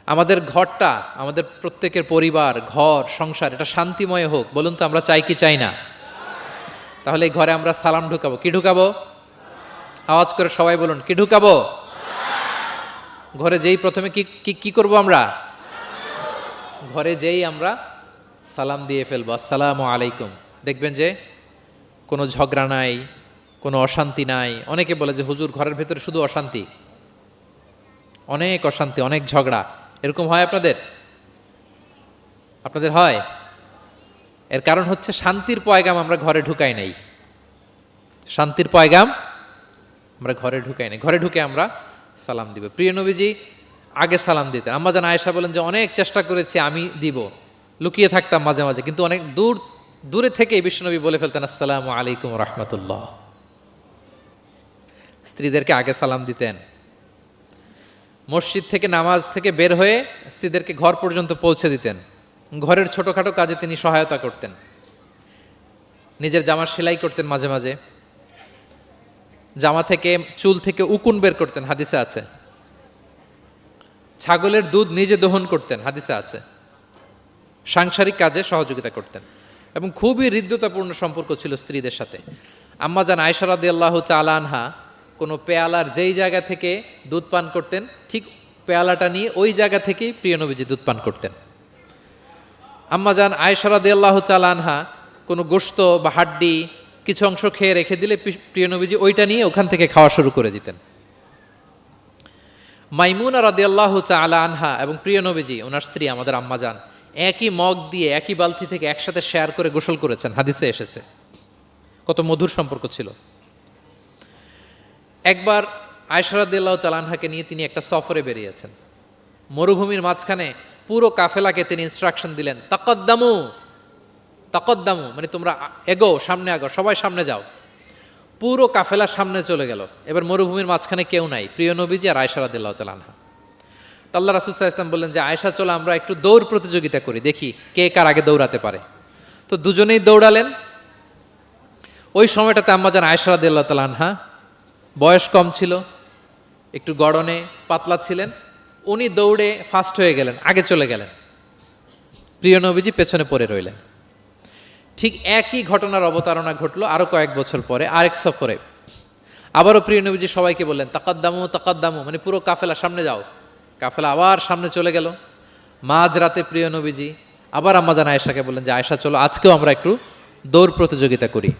আমাদের ঘরটা, আমাদের প্রত্যেকের পরিবার, ঘর, সংসার, এটা শান্তিময় হোক। বলুন তো, আমরা চাই কি চাই না? তাহলে এই ঘরে আমরা সালাম ঢুকাবো। কি ঢুকাবো? আওয়াজ করে সবাই বলুন, কি ঢুকাবো? ঘরে যেই প্রথমে কি করব আমরা? ঘরে যেই আমরা সালাম দিয়ে ফেলবো, আসসালামু আলাইকুম। দেখবেন যে কোনো ঝগড়া নাই, কোনো অশান্তি নাই। অনেকে বলে যে হুজুর, ঘরের ভেতরে শুধু অশান্তি, অনেক অশান্তি, অনেক ঝগড়া। এরকম হয় আপনাদের? আপনাদের হয়? এর কারণ হচ্ছে শান্তির পয়গাম আমরা ঘরে ঢুকাই নাই। শান্তির পয়গাম আমরা ঘরে ঢুকাই নাই। ঘরে ঢুকে আমরা সালাম দিব। প্রিয় নবীজি আগে সালাম দিতেন। আম্মা জান আয়েশা বলেন যে অনেক চেষ্টা করেছি আমি দিব, লুকিয়ে থাকতাম মাঝে মাঝে, কিন্তু অনেক দূরে থেকেই বিশ্বনবী বলে ফেলতেন আসসালামু আলাইকুম রাহমাতুল্লাহ। স্ত্রীদেরকে আগে সালাম দিতেন। মসজিদ থেকে, নামাজ থেকে বের হয়ে স্ত্রীদেরকে ঘর পর্যন্ত পৌঁছে দিতেন। ঘরের ছোটখাটো কাজে তিনি সহায়তা করতেন। নিজের জামার সেলাই করতেন, মাঝে মাঝে জামা থেকে, চুল থেকে উকুন বের করতেন, হাদিসে আছে। ছাগলের দুধ নিজে দহন করতেন, হাদিসে আছে। সাংসারিক কাজে সহযোগিতা করতেন এবং খুবই হৃদ্যতাপূর্ণ সম্পর্ক ছিল স্ত্রীদের সাথে। আম্মা জান আয়েশা রাদিয়াল্লাহু তাআলা আনহা কোনো পেয়ালার যেই জায়গা থেকে দুধ পান করতেন, ঠিক পেয়ালাটা নিয়ে ওই জায়গা থেকেই প্রিয় নবীজি দুধ পান করতেন। আম্মা জান আয়েশা রাদিয়াল্লাহু তাআলা আনহা কোনো গোশত বা হাড্ডি কিছু অংশ খেয়ে রেখে দিলে প্রিয় নবীজি ওইটা নিয়ে ওখান থেকে খাওয়া শুরু করে দিতেন। মাইমুনা রাদিয়াল্লাহু তাআলা আনহা এবং প্রিয় নবীজি, ওনার স্ত্রী আমাদের আম্মা জান, একই মগ দিয়ে, একই বালতি থেকে একসাথে শেয়ার করে গোসল করেছেন, হাদিসে এসেছে। কত মধুর সম্পর্ক ছিল। একবার আয়েশা রাদিয়াল্লাহু তাআলা আনহাকে নিয়ে তিনি একটা সফরে বেরিয়েছেন। মরুভূমির মাঝখানে পুরো কাফেলাকে তিনি ইনস্ট্রাকশন দিলেন, তাকাদ্দামু তাকাদ্দামু, মানে তোমরা এগো, সামনে আগো, সবাই সামনে যাও। পুরো কাফেলা সামনে চলে গেল। এবার মরুভূমির মাঝখানে কেউ নাই, প্রিয় নবীজি আর আয়েশা রাদিয়াল্লাহু তাআলা আনহা। আল্লাহ রাসূল সাল্লাল্লাহু আলাইহি ওয়াসাল্লাম বললেন যে আয়েশা, চলো আমরা একটু দৌড় প্রতিযোগিতা করি, দেখি কে কার আগে দৌড়াতে পারে। তো দুজনেই দৌড়ালেন। ওই সময়টাতে আম্মা জান আয়েশা রাদিয়াল্লাহু তাআলা আনহা বয়স কম ছিল, একটু গড়নে পাতলা ছিলেন। উনি দৌড়ে ফাস্ট হয়ে গেলেন, আগে চলে গেলেন। প্রিয় নবীজি পেছনে পড়ে রইলেন। ঠিক একই ঘটনার অবতারণা ঘটলো আরো কয়েক বছর পরে আরেক সফরে। আবারও প্রিয় নবীজি সবাইকে বললেন তাকাদ্দামু তাকাদ্দামু, মানে পুরো কাফেলা সামনে যাও। কাফেলা আবার সামনে চলে গেল। মাঝরাতে প্রিয় নবীজি আবার আম্মা জান আয়েশাকে বললেন যে আয়েশা, চলো আজকেও আমরা একটু দৌড় প্রতিযোগিতা করি।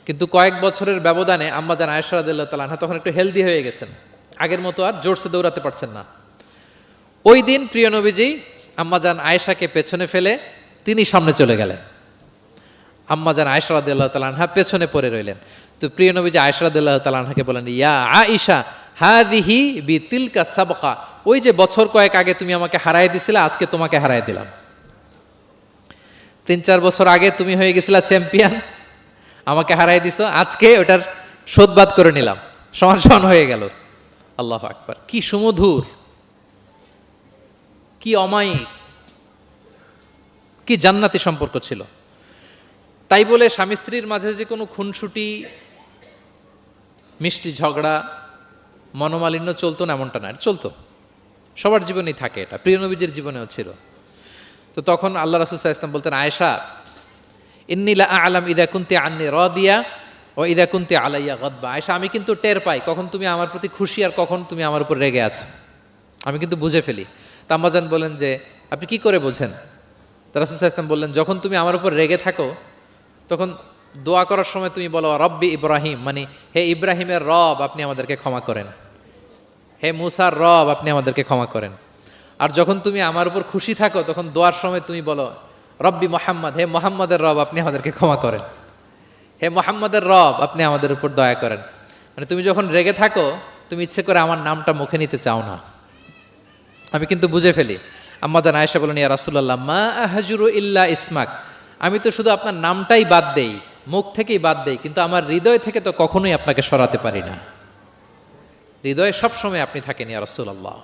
কিন্তু কয়েক বছরের ব্যবধানে আম্মা জান আয়েশা রাদিয়াল্লাহু তাআলা আনহা তখন একটু হেলদি হয়ে গেছেন, আগের মতো আর জোরসে দৌড়াতে পারছেন না। ওই দিন প্রিয় নবীজি আম্মা জান আয়েশাকে পেছনে ফেলে তিনি সামনে চলে গেলেন। আম্মা জান আয়েশা রাদিয়াল্লাহু তাআলা আনহা পেছনে পড়ে রইলেন। তো প্রিয় নবীজি আয়েশা রাদিয়াল্লাহু তাআলা আনহাকে বলেন, ইয়া আয়েশা হাযিহি বিতিলকা সাবকা, ওই যে বছর কয়েক আগে তুমি আমাকে হারায় দিছিলে, আজকে তোমাকে হারায় দিলাম। 3-4 বছর আগে তুমি হয়ে গেছিলা চ্যাম্পিয়ন, আমাকে হারায় দিছো, আজকে ওটার শোধবাদ করে নিলাম, সমান সমান হয়ে গেল। আল্লাহু আকবার! কি সুমধুর, কি অমায়িক, কি জান্নাতি সম্পর্ক ছিল। তাই বলে স্বামী স্ত্রীর মাঝে যে কোনো খুনসুটি, মিষ্টি ঝগড়া, মনোমালিন্য চলতো না এমনটা না, চলতো, সবার জীবনেই থাকে এটা, প্রিয় নবীজির জীবনেও ছিল। তো তখন আল্লাহ রাসূল সাল্লাল্লাহু আলাইহি ওয়াসাল্লাম বলতেন, আয়েশা ইন্নী লা আ'লাম ইযা কুনতি আন্নী রাদিয়া ওয়া ইযা কুনতি আলাইয়া গাদবা। আয়েশা, আমি কিন্তু টের পাই কখন তুমি আমার প্রতি খুশি আর কখন তুমি আমার উপর রেগে আছো, আমি কিন্তু বুঝে ফেলি। তা আম্মা জান বলেন যে আপনি কি করে বোঝেন? তো রাসূল সাল্লাল্লাহু আলাইহি ওয়াসাল্লাম বললেন, যখন তুমি আমার উপর রেগে থাকো তখন দোয়া করার সময় তুমি বলো রব্বি ইব্রাহিম, মানে হে ইব্রাহিমের রব আপনি আমাদেরকে ক্ষমা করেন, হে মুসার রব আপনি আমাদেরকে ক্ষমা করেন। আর যখন তুমি আমার উপর খুশি থাকো তখন দোয়ার সময় তুমি বলো রব্বি মোহাম্মদ, হে মোহাম্মদের রব আপনি আমাদেরকে ক্ষমা করেন, হে মোহাম্মদের রব আপনি আমাদের উপর দয়া করেন। মানে তুমি যখন রেগে থাকো তুমি ইচ্ছে করে আমার নামটা মুখে নিতে চাও না। আমি কিন্তু বুঝে ফেলি। আম্মা জান আয়েশা বলেন, ইয়া রাসূলুল্লাহ মা আহজুরু ইল্লা ইসমাক, আমি তো শুধু আপনার নামটাই বাদ দেই, মুখ থেকেই বাদ দেই, কিন্তু আমার হৃদয় থেকে তো কখনোই আপনাকে সরাতে পারি না। হৃদয়ে সবসময় আপনি থাকেন ইয়া রাসূলুল্লাহ।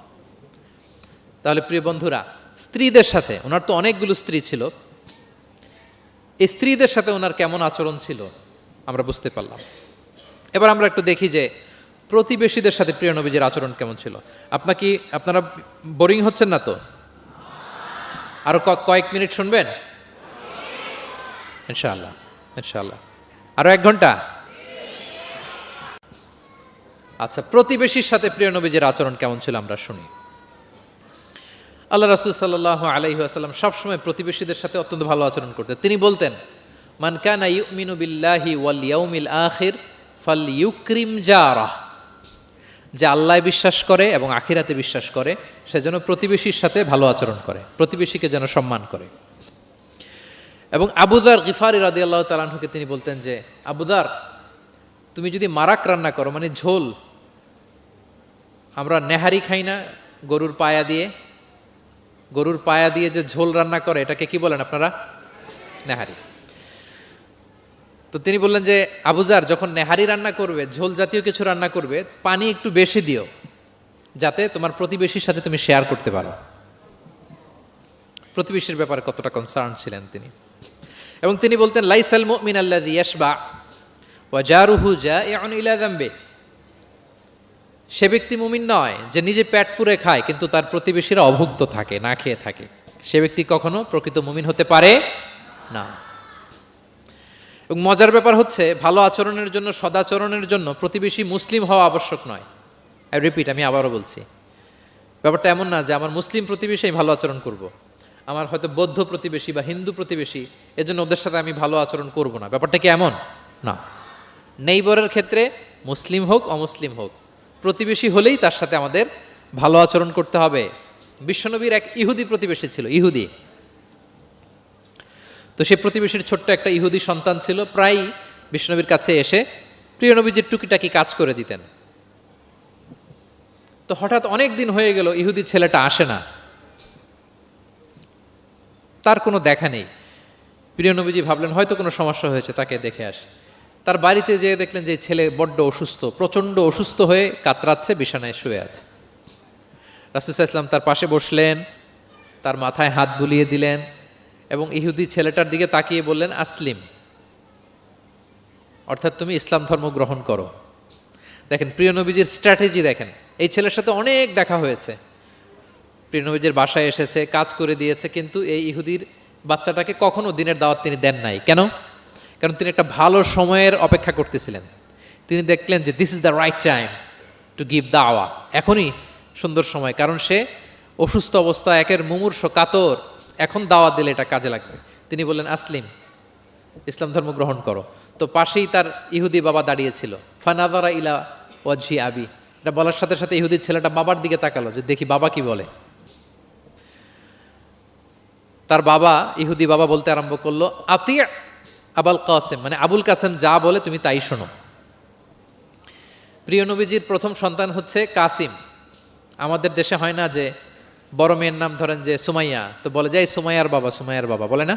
তাহলে প্রিয় বন্ধুরা, স্ত্রীদের সাথে, ওনার তো অনেকগুলো স্ত্রী ছিল, এই স্ত্রীদের সাথে ওনার কেমন আচরণ ছিল আমরা বুঝতে পারলাম। এবার আমরা একটু দেখি যে প্রতিবেশীদের সাথে প্রিয় নবীজির আচরণ কেমন ছিল। আপনারা বোরিং হচ্ছেন না তো? আরো কয়েক মিনিট শুনবেন ইনশাআল্লাহ, ইনশাআল্লাহ। আরো 1 ঘন্টা? আচ্ছা, প্রতিবেশীর সাথে প্রিয় নবীজির আচরণ কেমন ছিল আমরা শুনি। আল্লাহ রাসূল সাল্লাল্লাহু আলাইহি ওয়াসাল্লাম সবসময় প্রতিবেশীদের সাথে অত্যন্ত ভালো আচরণ করতেন। তিনি বলতেন, মান কানা ইউমিনু বিল্লাহি ওয়াল ইয়াউমিল আখির ফালইউকরিম জারাহ, যে আল্লাহ বিশ্বাস করে এবং আখিরাতে বিশ্বাস করে সে যেন প্রতিবেশীর সাথে ভালো আচরণ করে, প্রতিবেশীকে যেন সম্মান করে। এবং আবু যার গিফারি রাদিয়াল্লাহু তাআলা আনহুকে তিনি বলতেন যে, আবু যার তুমি যদি মারাক রান্না করো, মানে ঝোল, আমরা নেহারি খাই না গরুর পায়া দিয়ে, গরুর পায়া দিয়ে যে ঝোল রান্না করে এটাকে কি বলেন আপনারা? নেহারি। তো তিনি বললেন যে আবু যার যখন নেহারি রান্না করবে, ঝোল জাতীয় কিছু রান্না করবে, পানি একটু বেশি দিও যাতে তোমার প্রতিবেশীর সাথে তুমি শেয়ার করতে পারো। প্রতিবেশীর ব্যাপারে কতটা কনসার্ন ছিলেন তিনি। এবং তিনি বলতেন, লাইসাল মুমিন আল্লাযী ইয়াশবা ওয়া জারুহু জাইউন ইলা যামবি, সে ব্যক্তি মুমিন নয় যে নিজে পেট পুরে খায় কিন্তু তার প্রতিবেশীরা অভুক্ত থাকে, না খেয়ে থাকে। সে ব্যক্তি কখনো প্রকৃত মুমিন হতে পারে না। এবং মজার ব্যাপার হচ্ছে, ভালো আচরণের জন্য, সদাচরণের জন্য প্রতিবেশী মুসলিম হওয়া আবশ্যক নয়। আই রিপিট, আমি আবারও বলছি, ব্যাপারটা এমন না যে আমার মুসলিম প্রতিবেশী আমি ভালো আচরণ করব, আমার হয়তো বৌদ্ধ প্রতিবেশী বা হিন্দু প্রতিবেশী, এজন্য ওদের সাথে আমি ভালো আচরণ করব না। ব্যাপারটা কি এমন না? নেইবরের ক্ষেত্রে মুসলিম হোক অমুসলিম হোক, প্রতিবেশী হলেই তার সাথে আমাদের ভালো আচরণ করতে হবে। বিশ্বনবীর এক ইহুদি প্রতিবেশী ছিল, ইহুদি। তো সে প্রতিবেশীর ছোট্ট একটা ইহুদি সন্তান ছিল, প্রায় বিশ্বনবীর কাছে এসে প্রিয় নবীজির টুকিটাকি কাজ করে দিতেন। তো হঠাৎ অনেক দিন হয়ে গেল ইহুদি ছেলেটা আসে না, তার কোনো দেখা নেই। প্রিয় নবীজি ভাবলেন হয়তো কোনো সমস্যা হয়েছে, তাকে দেখে আসে। তার বাড়িতে যেয়ে দেখলেন যে ছেলে বড্ড অসুস্থ, প্রচণ্ড অসুস্থ হয়ে কাতরাচ্ছে, বিছানায় শুয়ে আছে। রাসূল সাল্লাল্লাহু আলাইহি ওয়াসাল্লাম তার পাশে বসলেন, তার মাথায় হাত বুলিয়ে দিলেন এবং ইহুদি ছেলেটার দিকে তাকিয়ে বললেন, আসলিম, অর্থাৎ তুমি ইসলাম ধর্ম গ্রহণ করো। দেখেন প্রিয় নবীজির স্ট্র্যাটেজি দেখেন। এই ছেলের সাথে অনেক দেখা হয়েছে, প্রিয় নবীজির বাসায় এসেছে, কাজ করে দিয়েছে, কিন্তু এই ইহুদির বাচ্চাটাকে কখনো দিনের দাওয়াত তিনি দেন নাই। কেন? কারণ তিনি একটা ভালো সময়ের অপেক্ষা করতেছিলেন। তিনি দেখলেন যে this is the right time to give দাওয়া, এখনই সুন্দর সময়, কারণ সে অসুস্থ অবস্থা, একের মুমূর্ষ কাতর, এখন দাওয়াত দিলে এটা কাজে লাগবে। তিনি বললেন, আসলিম, ইসলাম ধর্ম গ্রহণ করো। তো পাশেই তার ইহুদি বাবা দাঁড়িয়েছিল। ফানাযারা ইলা ওয়াজহি আবি, এটা বলার সাথে সাথে ইহুদি ছেলেটা বাবার দিকে তাকালো যে দেখি বাবা কি বলে। তার বাবা, ইহুদি বাবা বলতে আরম্ভ করলো, আতি আবুল কাসেম, মানে আবুল কাসেম যা বলে তুমি তাই শোনো। প্রিয় নবীজির প্রথম সন্তান হচ্ছে কাসিম। আমাদের দেশে হয় না যে বড় মেয়ের নাম ধরেন যে সুমাইয়া, তো বলে যায় সুমাইয়ার বাবা, সুমাইয়ার বাবা বলে না?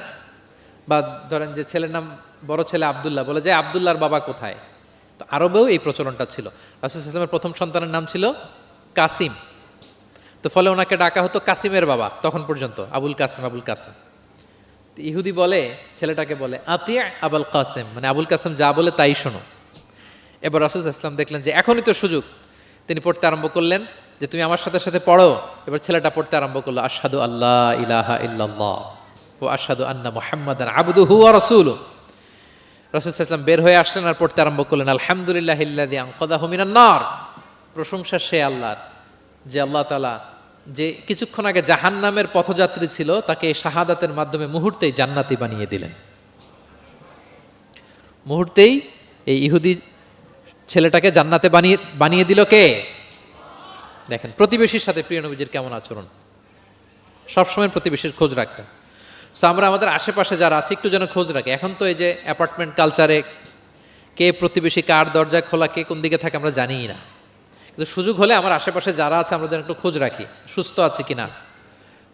বা ধরেন যে ছেলের নাম, বড় ছেলে আব্দুল্লাহ, বলে যায় আব্দুল্লাহর বাবা কোথায়? তো আরবেও এই প্রচলনটা ছিল। রাসূল সাল্লাল্লাহু আলাইহি ওয়াসাল্লামের প্রথম সন্তানের নাম ছিল কাসিম, তো ফলে ওনাকে ডাকা হতো কাসিমের বাবা তখন পর্যন্ত, আবুল কাসেম, আবুল কাসেম। ইহুদি বলে, ছেলেটাকে বলে আতি আবুল কাসেম, মানে আবুল কাসেম যা বলে তাই শোনো। এবার রাসূল সাল্লাল্লাহু আলাইহি ওয়াসাল্লাম দেখলেন যে এখনই তো সুযোগ, তিনি পড়তে আরম্ভ করলেন যে তুমি আমার সাথে সাথে পড়ো। এবার ছেলেটা পড়তে আরম্ভ করলো, আশহাদু আল্লাহ ইলাহা ইল্লাল্লাহ ওয়া আশহাদু আন্না মুহাম্মাদান আবদুহু ওয়া রাসূলুহু। রাসূল সাল্লাল্লাহু আলাইহি ওয়াসাল্লাম বের হয়ে আসলেন আর পড়তে আরম্ভ করলেন, আলহামদুলিল্লাহিল্লাযী আনকাযাহু মিনান নার, প্রশংসা সে আল্লাহর যে আল্লাহ তাআলা যে কিছুক্ষণ আগে জাহান্নামের পথযাত্রী ছিল তাকে শাহাদাতের মাধ্যমে মুহূর্তেই জান্নাতি বানিয়ে দিলেন। মুহূর্তেই এই ইহুদি ছেলেটাকে জান্নাতে বানিয়ে দিল কে? দেখেন প্রতিবেশীর সাথে প্রিয় নবীজির কেমন আচরণ, সবসময় প্রতিবেশীর খোঁজ রাখতেন। সো আমরা আমাদের আশেপাশে যারা আছে একটু যেন খোঁজ রাখি। এখন তো এই যে অ্যাপার্টমেন্ট কালচারে কে প্রতিবেশী কার দরজা খোলা, কে কোন দিকে থাকে আমরা জানিই না, কিন্তু সুযোগ হলে আমার আশেপাশে যারা আছে আমরা যেন একটু খোঁজ রাখি, সুস্থ আছে কিনা,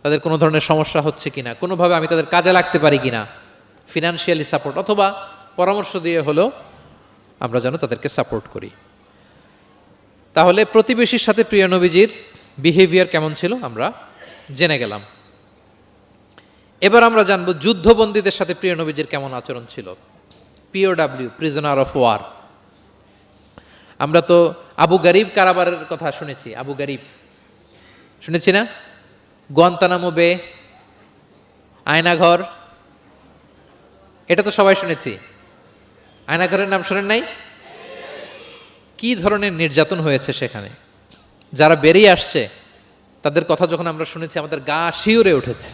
তাদের কোনো ধরনের সমস্যা হচ্ছে কিনা, কোনোভাবে আমি তাদের কাজে লাগতে পারি কিনা, ফিনান্সিয়ালি সাপোর্ট অথবা পরামর্শ দিয়ে হলেও আমরা যেন তাদেরকে সাপোর্ট করি। তাহলে প্রতিবেশীর সাথে প্রিয় নবীজির বিহেভিয়ার কেমন ছিল আমরা জেনে গেলাম। এবার আমরা জানবো যুদ্ধবন্দীদের সাথে প্রিয় নবীজির কেমন আচরণ ছিল। POW, prisoner of war. আমরা তো আবু গারিব কারাবারের কথা শুনেছি, আবু গারিব শুনেছি না? গুয়ান্তানামো বে, আয়নাঘর, এটা তো সবাই শুনেছি। আয়নাঘরের নাম শোনেন নাই? কি ধরনের নির্যাতন হয়েছে সেখানে, যারা বেরিয়ে আসছে তাদের কথা যখন আমরা শুনেছি আমাদের গা শিউরে উঠেছে।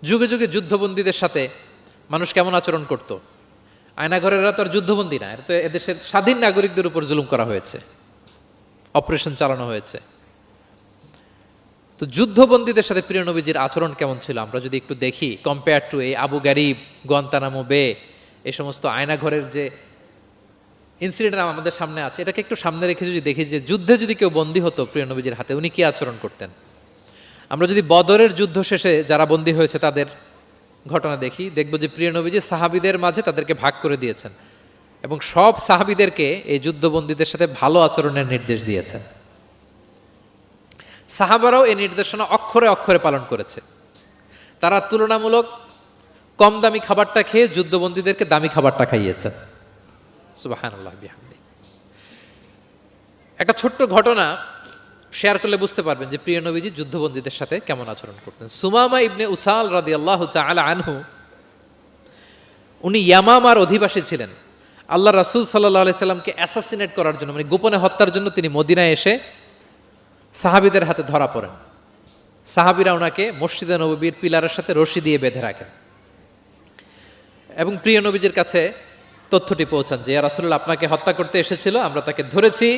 যুগে যুগে যুদ্ধবন্দীদের সাথে মানুষ কেমন আচরণ করত। আয়নাঘরেরা তো আর যুদ্ধবন্দী না, এটা তো এদেশের স্বাধীন নাগরিকদের উপর জুলুম করা হয়েছে, অপারেশন চালানো হয়েছে। তো যুদ্ধবন্দীদের সাথে প্রিয় নবীজির আচরণ কেমন ছিল আমরা যদি একটু দেখি, কম্পেয়ার টু এই আবু গারিব, গুয়ান্তানামো বে, এই সমস্ত আয়নাঘরের যে ইনসিডেন্ট আমাদের সামনে আছে, এটাকে একটু সামনে রেখে যদি দেখি যে যুদ্ধে যদি কেউ বন্দী হতো প্রিয় নবীজির হাতে উনি কি আচরণ করতেন। আমরা যদি বদরের যুদ্ধ শেষে যারা বন্দী হয়েছে তাদের ঘটনা দেখি, দেখব যে প্রিয় নবীজি সাহাবীদের মাঝে তাদেরকে ভাগ করে দিয়েছেন এবং সব সাহাবীদেরকে এই যুদ্ধবন্দীদের সাথে ভালো আচরণের নির্দেশ দিয়েছেন। সাহাবারাও এই নির্দেশনা অক্ষরে অক্ষরে পালন করেছে। তারা তুলনামূলক কম দামি খাবারটা খেয়ে যুদ্ধবন্দীদেরকে দামি খাবারটা খাইয়েছেন। সুবহানাল্লাহ বিহামদি। একটা ছোট্ট ঘটনা শেয়ার করলে বুঝতে পারবেন যে প্রিয় নবীজি যুদ্ধবন্দীদের সাথে কেমন আচরণ করতেন। সুমামা ইবনে উসাল রাদিয়াল্লাহু তাআলা আনহু, উনি ইয়ামামার অধিবাসী ছিলেন। আল্লাহ রাসূল সাল্লাল্লাহু আলাইহি সাল্লামকে অ্যাসাসিনেট করার জন্য, মানে গোপনে হত্যার জন্য তিনি মদিনায় এসে সাহাবীদের হাতে ধরা পড়েন। সাহাবীরা ওনাকে মসজিদে নববীর পিলারের সাথে রশি দিয়ে বেঁধে রাখেন এবং প্রিয় নবীজির কাছে তথ্যটি পৌঁছান যে ইয়া রাসূলুল্লাহ আপনাকে হত্যা করতে এসেছিল, আমরা তাকে ধরেছি,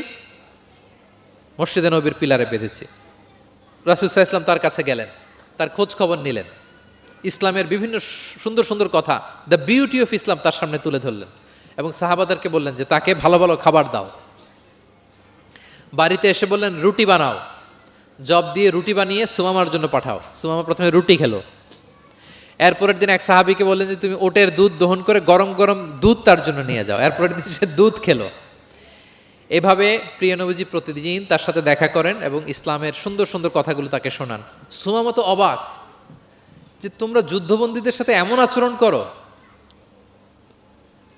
মসজিদে নবীর পিলারে বেঁধেছি। রাসূল সাল্লাল্লাহু আলাইহি ওয়াসাল্লাম তার কাছে গেলেন, তার খোঁজ খবর নিলেন, ইসলামের বিভিন্ন সুন্দর সুন্দর কথা, দ্য বিউটি অফ ইসলাম তার সামনে তুলে ধরলেন এবং সাহাবাদেরকে বললেন যে তাকে ভালো ভালো খাবার দাও। বাড়িতে এসে বললেন রুটি বানাও, জব দিয়ে রুটি বানিয়ে সুমামার জন্য পাঠাও। সুমামা প্রথমে রুটি খেলো। এরপরের দিন এক সাহাবীকে বললেন যে তুমি ওটের দুধ দহন করে গরম গরম দুধ তার জন্য নিয়ে যাও। এরপরের দিন সে দুধ খেলো। এভাবে প্রিয় নবীজি প্রতিদিন তার সাথে দেখা করেন এবং ইসলামের সুন্দর সুন্দর কথাগুলো তাকে শোনান। সুমামা তো অবাক যে তোমরা যুদ্ধবন্দীদের সাথে এমন আচরণ করো।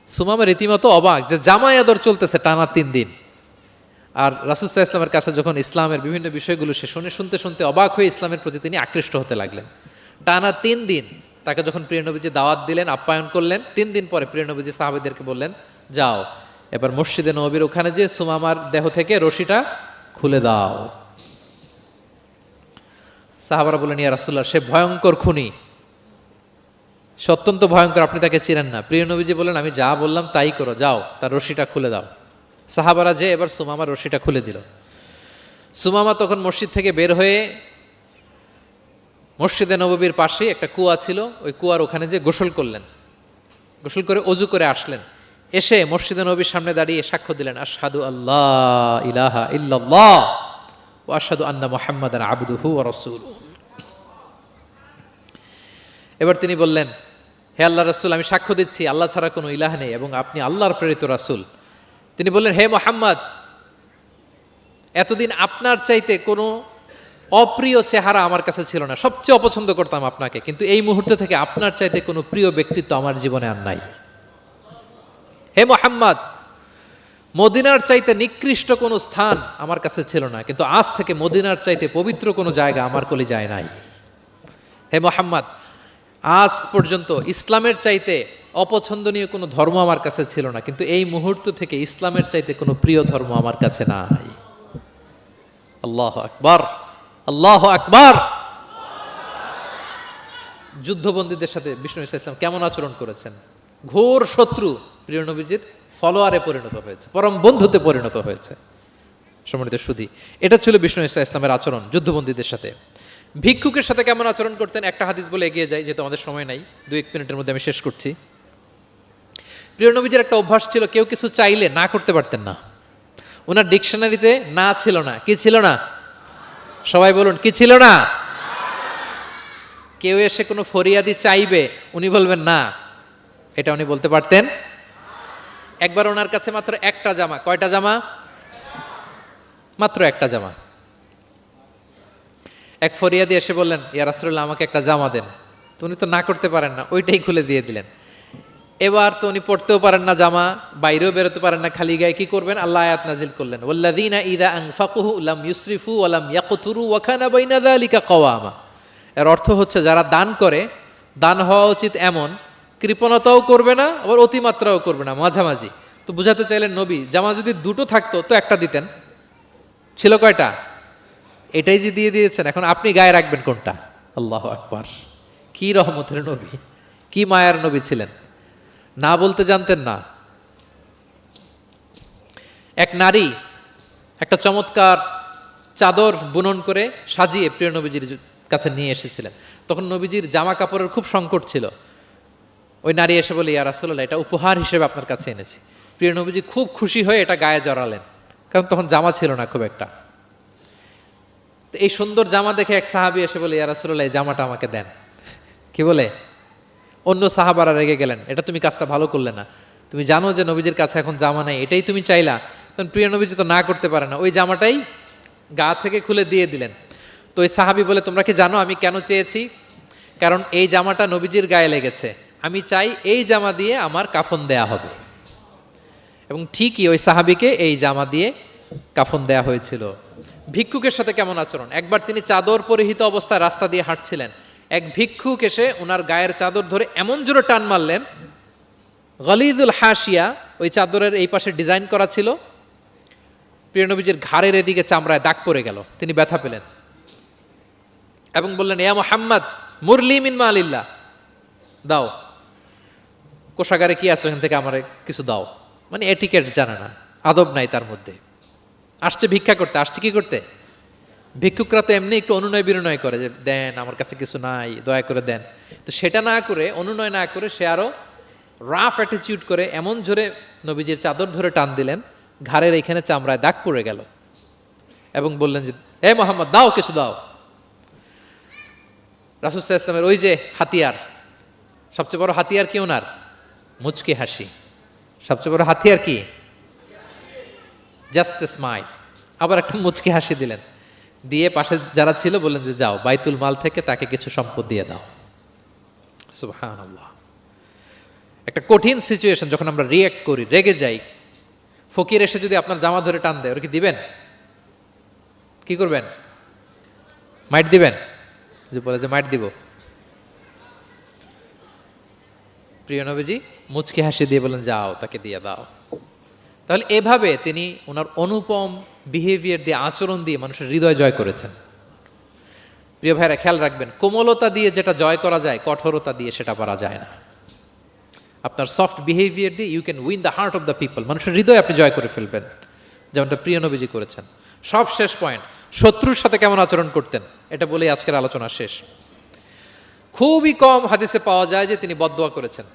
সুমামা রীতিমতো অবাক যে জামাই আদর চলতেছে টানা 3 দিন। আর রাসূল সাল্লাল্লাহু আলাইহি ওয়াসাল্লামের কাছে যখন ইসলামের বিভিন্ন বিষয়গুলো সে শুনতে শুনতে অবাক হয়ে ইসলামের প্রতি তিনি আকৃষ্ট হতে লাগলেন। টানা 3 দিন তাকে যখন প্রিয় নবীজি দাওয়াত দিলেন, আপ্যায়ন করলেন, 3 দিন পরে প্রিয় নবীজি সাহাবীদেরকে বললেন যাও এবার মসজিদে নববীর ওখানে যে সুমামার দেহ থেকে রশিটা খুলে দাও। সাহাবারা বললেন ইয়া রাসূলুল্লাহ সে ভয়ঙ্কর খুনি, সে অত্যন্ত ভয়ঙ্কর, আপনি তাকে চিনেন না। প্রিয় নবীজি বললেন আমি যা বললাম তাই করো, যাও তার রশিটা খুলে দাও। সাহাবারা যে এবার সুমামার রশিটা খুলে দিল। সুমামা তখন মসজিদ থেকে বের হয়ে মসজিদে নববীর পাশে একটা কুয়া ছিল, ওই কুয়ার ওখানে যে গোসল করলেন, গোসল করে অজু করে আসলেন, এসে মসজিদে নবীর সামনে দাঁড়িয়ে সাক্ষ্য দিলেন আশহাদু আল্লাহ ইলাহা ইল্লাল্লাহ ওয়া আশহাদু আন্না মুহাম্মাদান আবদুহু ওয়া রাসূলুহু। এবার তিনি বললেন হে আল্লাহর রাসূল আমি সাক্ষ্য দিচ্ছি আল্লাহ ছাড়া কোনো ইলাহ নেই এবং আপনি আল্লাহর প্রেরিত রাসূল। তিনি বললেন হে মুহাম্মদ এতদিন আপনার চাইতে কোনো অপ্রিয় চেহারা আমার কাছে ছিল না, সবচেয়ে অপছন্দ করতাম আপনাকে, কিন্তু এই মুহূর্তে থেকে আপনার চাইতে কোনো প্রিয় ব্যক্তিত্ব আমার জীবনে আর নাই। হে মুহাম্মদ মদিনার চাইতে নিকৃষ্ট কোনো স্থান আমার কাছে ছিল না, কিন্তু আজ থেকে মদিনার চাইতে পবিত্র কোনো জায়গা আমার কলিজায় নাই। হে মুহাম্মদ আজ পর্যন্ত ইসলামের চাইতে অপছন্দনীয় কোনো ধর্ম আমার কাছে ছিল না, কিন্তু এই মুহূর্ত থেকে ইসলামের চাইতে কোনো প্রিয় ধর্ম আমার কাছে নাই। আল্লাহু আকবার, আল্লাহু আকবার। যুদ্ধবন্দীদের সাথে বিষ্ণু ইসলাম কেমন আচরণ করেছেন? ঘোর শত্রু প্রিয় নবীজির ফলোয়ারে পরিণত হয়েছে, পরম বন্ধুতে পরিণত হয়েছে। সম্মানিত সুধী, এটা ছিল বিষ্ণু ইসলামের আচরণ যুদ্ধবন্দীদের সাথে। ভিক্ষুকের সাথে কেমন আচরণ করতেন একটা হাদিস বলে এগিয়ে যাই, যেহেতু আমাদের সময় নাই, 2-1 মিনিটের মধ্যে আমি শেষ করছি। প্রিয় নবীজির একটা অভ্যাস ছিল, কেউ কিছু চাইলে না করতে পারতেন না। ওনার ডিকশনারিতে না ছিল না। কি ছিল না? সবাই বলুন, কি ছিল না? কেউ এসে কোনো ফরিয়াদি চাইবে, উনি বলবেন না, এটা উনি বলতে পারতেন। একবার ওনার কাছে মাত্র একটা জামা। কয়টা জামা? মাত্র একটা জামা। এক ফরিয়াদি এসে বললেন, ইয়া রাসূলুল্লাহ আমাকে একটা জামা দেন। তো উনি তো না করতে পারেন না, ওইটাই খুলে দিয়ে দিলেন। এবার তো উনি পড়তেও পারেন না জামা, বাইরেও বেরোতে পারেন না, খালি গায়ে কি করবেন? আল্লাহ আয়াত নাজিল করলেন, ওয়াল্লাযীনা ইযা আনফাকু লাম ইউসরিফু ওয়া লাম ইয়াকতুরু ওয়া কানা বাইনা যালিকা কওয়ামা। এর অর্থ হচ্ছে যারা দান করে, দান হওয়া উচিত এমন, কৃপণতাও করবে না আবার অতিমাত্রাও করবে না, মাঝামাঝি। তো বুঝাতে চাইলেন নবী, জামা যদি দুটো থাকতো তো একটা দিতেন, ছিল কয়টা? এটাই যে দিয়ে দিয়েছেন, এখন আপনি গায়ে রাখবেন কোনটা? আল্লাহু আকবার। কি রহমতের নবী, কি মায়ার নবী ছিলেন, না বলতে জানতেন না। এক নারী একটা চমৎকার চাদর বুনন করে সাজিয়ে প্রিয় নবীজির কাছে নিয়ে এসেছিলেন। তখন নবীজির জামা কাপড়ের খুব সংকট ছিল। ওই নারী এসে বলে, ইয়া রাসূলুল্লাহ এটা উপহার হিসেবে আপনার কাছে এনেছি। প্রিয় নবীজি খুব খুশি হয়ে এটা গায়ে জড়ালেন, কারণ তখন জামা ছিল না খুব একটা। তো এই সুন্দর জামা দেখে এক সাহাবী এসে বলে, ইয়া রাসূলুল্লাহ এই জামাটা আমাকে দেন। কি বলে? অন্য সাহাবারা রেগে গেলেন, এটা তুমি কাজটা ভালো করলে না, তুমি জানো যে নবীজির কাছে এখন জামা নেই, এটাই তুমি চাইলা। তখন প্রিয় নবীজি তো না করতে পারে না, ওই জামাটাই গা থেকে খুলে দিয়ে দিলেন। তো ওই সাহাবী বলে, তোমরা কি জানো আমি কেন চেয়েছি? কারণ এই জামাটা নবীজির গায়ে লেগেছে, আমি চাই এই জামা দিয়ে আমার কাফন দেয়া হবে। এবং ঠিকই ওই সাহাবীকে এই জামা দিয়ে কাফন দেয়া হয়েছিল। ভিক্ষুকের সাথে কেমন আচরণ? একবার তিনি চাদর পরিহিত অবস্থায় রাস্তা দিয়ে হাঁটছিলেন, এক ভিক্ষুক এসে ওনার গায়ের চাদর ধরে এমন জোরে টান মারলেন, গলিদুল হাসিয়া, ওই চাদরের এই পাশে ডিজাইন করা ছিল, প্রিয় নবীজির ঘাড়ের এদিকে চামড়ায় দাগ পড়ে গেল, তিনি ব্যথা পেলেন এবং বললেন, ইয়া মুহাম্মদ মুরলি মিন মালিল্লাহ, দাও, কোষাগারে কি আছে ওখান থেকে আমার কিছু দাও। মানে এটিকেট জানে না, আদব নাই তার মধ্যে। আসছে ভিক্ষা করতে, আসছে কি করতে? ভিক্ষুকরা তো এমনি একটু অনুনয় বিনয় করে যে দেন, আমার কাছে কিছু নাই, দয়া করে দেন। তো সেটা না করে, অনুনয় না করে, সে আরো রাফ অ্যাটিটিউড করে এমন জোরে নবীজির চাদর ধরে টান দিলেন, ঘাড়ের এইখানে চামড়ায় দাগ পড়ে গেল এবং বললেন যে, এ মোহাম্মদ দাও, কিছু দাও। রাসূল সাল্লাল্লাহু আলাইহি ওয়াসাল্লামের ওই যে হাতিয়ার, সবচেয়ে বড় হাতিয়ার কি ওনার? মুচকি হাসি। সবচেয়ে বড় হাতিয়ার কি? Just a smile. আবার একটা মুচকি হাসি দিলেন, দিয়ে পাশে যারা ছিল বললেন যে যাও বাইতুল মাল থেকে তাকে কিছু সম্পদ দিয়ে দাও। সুবহানাল্লাহ। একটা কঠিন সিচুয়েশন যখন আমরা রিঅ্যাক্ট করি, রেগে যাই, ফকির এসে যদি আপনার জামা ধরে টান দেয়, ওর কি দিবেন? কি করবেন? মাইট দিবেন? যে বলে যে মাইট দিব। প্রিয় নবীজি মুচকি হাসি দিয়ে বলেন যাও তাকে দিয়ে দাও। তাহলে এভাবে তিনি ওনার অনুপম বিহেভিয়ার দিয়ে, আচরণ দিয়ে মানুষের হৃদয় জয় করেছেন। প্রিয় ভাইরা খেয়াল রাখবেন, কোমলতা দিয়ে যেটা জয় করা যায়, কঠোরতা দিয়ে সেটা পারা যায় না। আপনার সফট বিহেভিয়ার দিয়ে you can win the heart of the people, মানুষের হৃদয় আপনি জয় করে ফেলবেন, যেমনটা প্রিয় নবীজি করেছেন। সব শেষ পয়েন্ট, শত্রুর সাথে কেমন আচরণ করতেন, এটা বলেই আজকের আলোচনা শেষ। খুবই কম হাদিসে পাওয়া যায় যে তিনি বদদোয়া করেছেন,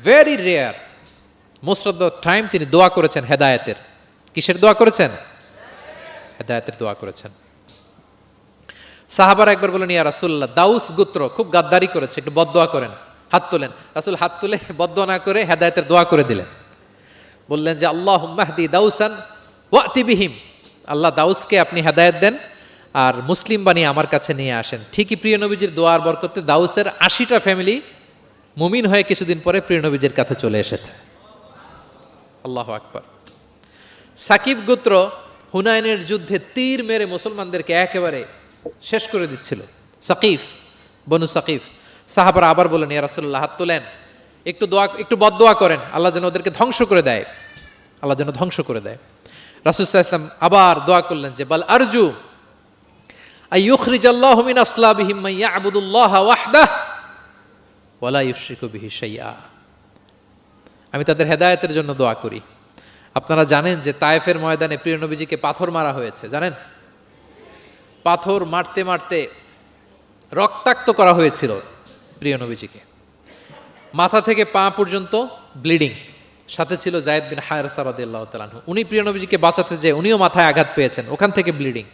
very rare. Most of the time তিনি দোয়া করেছেন হেদায়েতের। কিসের দোয়া করেছেন? হেদায়েতের দোয়া করেছেন। সাহাবারা একবার বলেন, ইয়া রাসূলুল্লাহ দাউস গোত্র খুব গাদ্দারি করেছে, একটু বদদোয়া করেন। হাত তোলেন। রাসূল হাত তুলে বদদোয়া না করে হেদায়েতের দোয়া করে দিলেন। বললেন যে আল্লাহুম্মা হদি দাউসান ওয়াতি বিহিম, আল্লাহ দাউসকে আপনি হেদায়েত দেন আর মুসলিম বানিয়ে আমার কাছে নিয়ে আসেন। ঠিকই প্রিয় নবীজির দোয়ার বরকতে দাউসের ৮০টা ফ্যামিলি মুমিন হয়ে কিছুদিন পরে প্রিয় নবীজির কাছে চলে এসেছে। আল্লাহু আকবার। সাকিব গোত্র হুনাইনের যুদ্ধে তীর মেরে মুসলমানদেরকে একেবারে শেষ করে দিচ্ছিল। সাকিফ, বনু সাকিফ। সাহাবারা আবার বলেন, ইয়া রাসূলুল্লাহ হাত তোলেন, একটু দোয়া, একটু বদদোয়া করেন, আল্লাহ যেন ওদেরকে ধ্বংস করে দেয়, আল্লাহ যেন ধ্বংস করে দেয়। রাসূল সাল্লাল্লাহু আলাইহি ওয়াসাল্লাম আবার দোয়া করলেন যে বাল আরজু আইয়ুখরিজাল্লাহু মিন আসলাবিহিম মান ইয়াবুদুল্লাহা ওয়াহদাহু ওয়া লা ইউশরিকু বিহি শাইআ। আমি তাদের হেদায়েতের জন্য দোয়া করি। আপনারা জানেন যে তায়েফের ময়দানে প্রিয় নবীজিকে পাথর মারা হয়েছে, জানেন? পাথর মারতে মারতে রক্তাক্ত করা হয়েছিল প্রিয় নবীজিকে, মাথা থেকে পা পর্যন্ত ব্লিডিং। সাথে ছিল যায়েদ বিন হারেসা রাদিয়াল্লাহু তাআলা আনহু। উনি প্রিয় নবীজিকে বাঁচাতে যেয়ে উনিও মাথায় আঘাত পেয়েছেন, ওখান থেকে ব্লিডিং।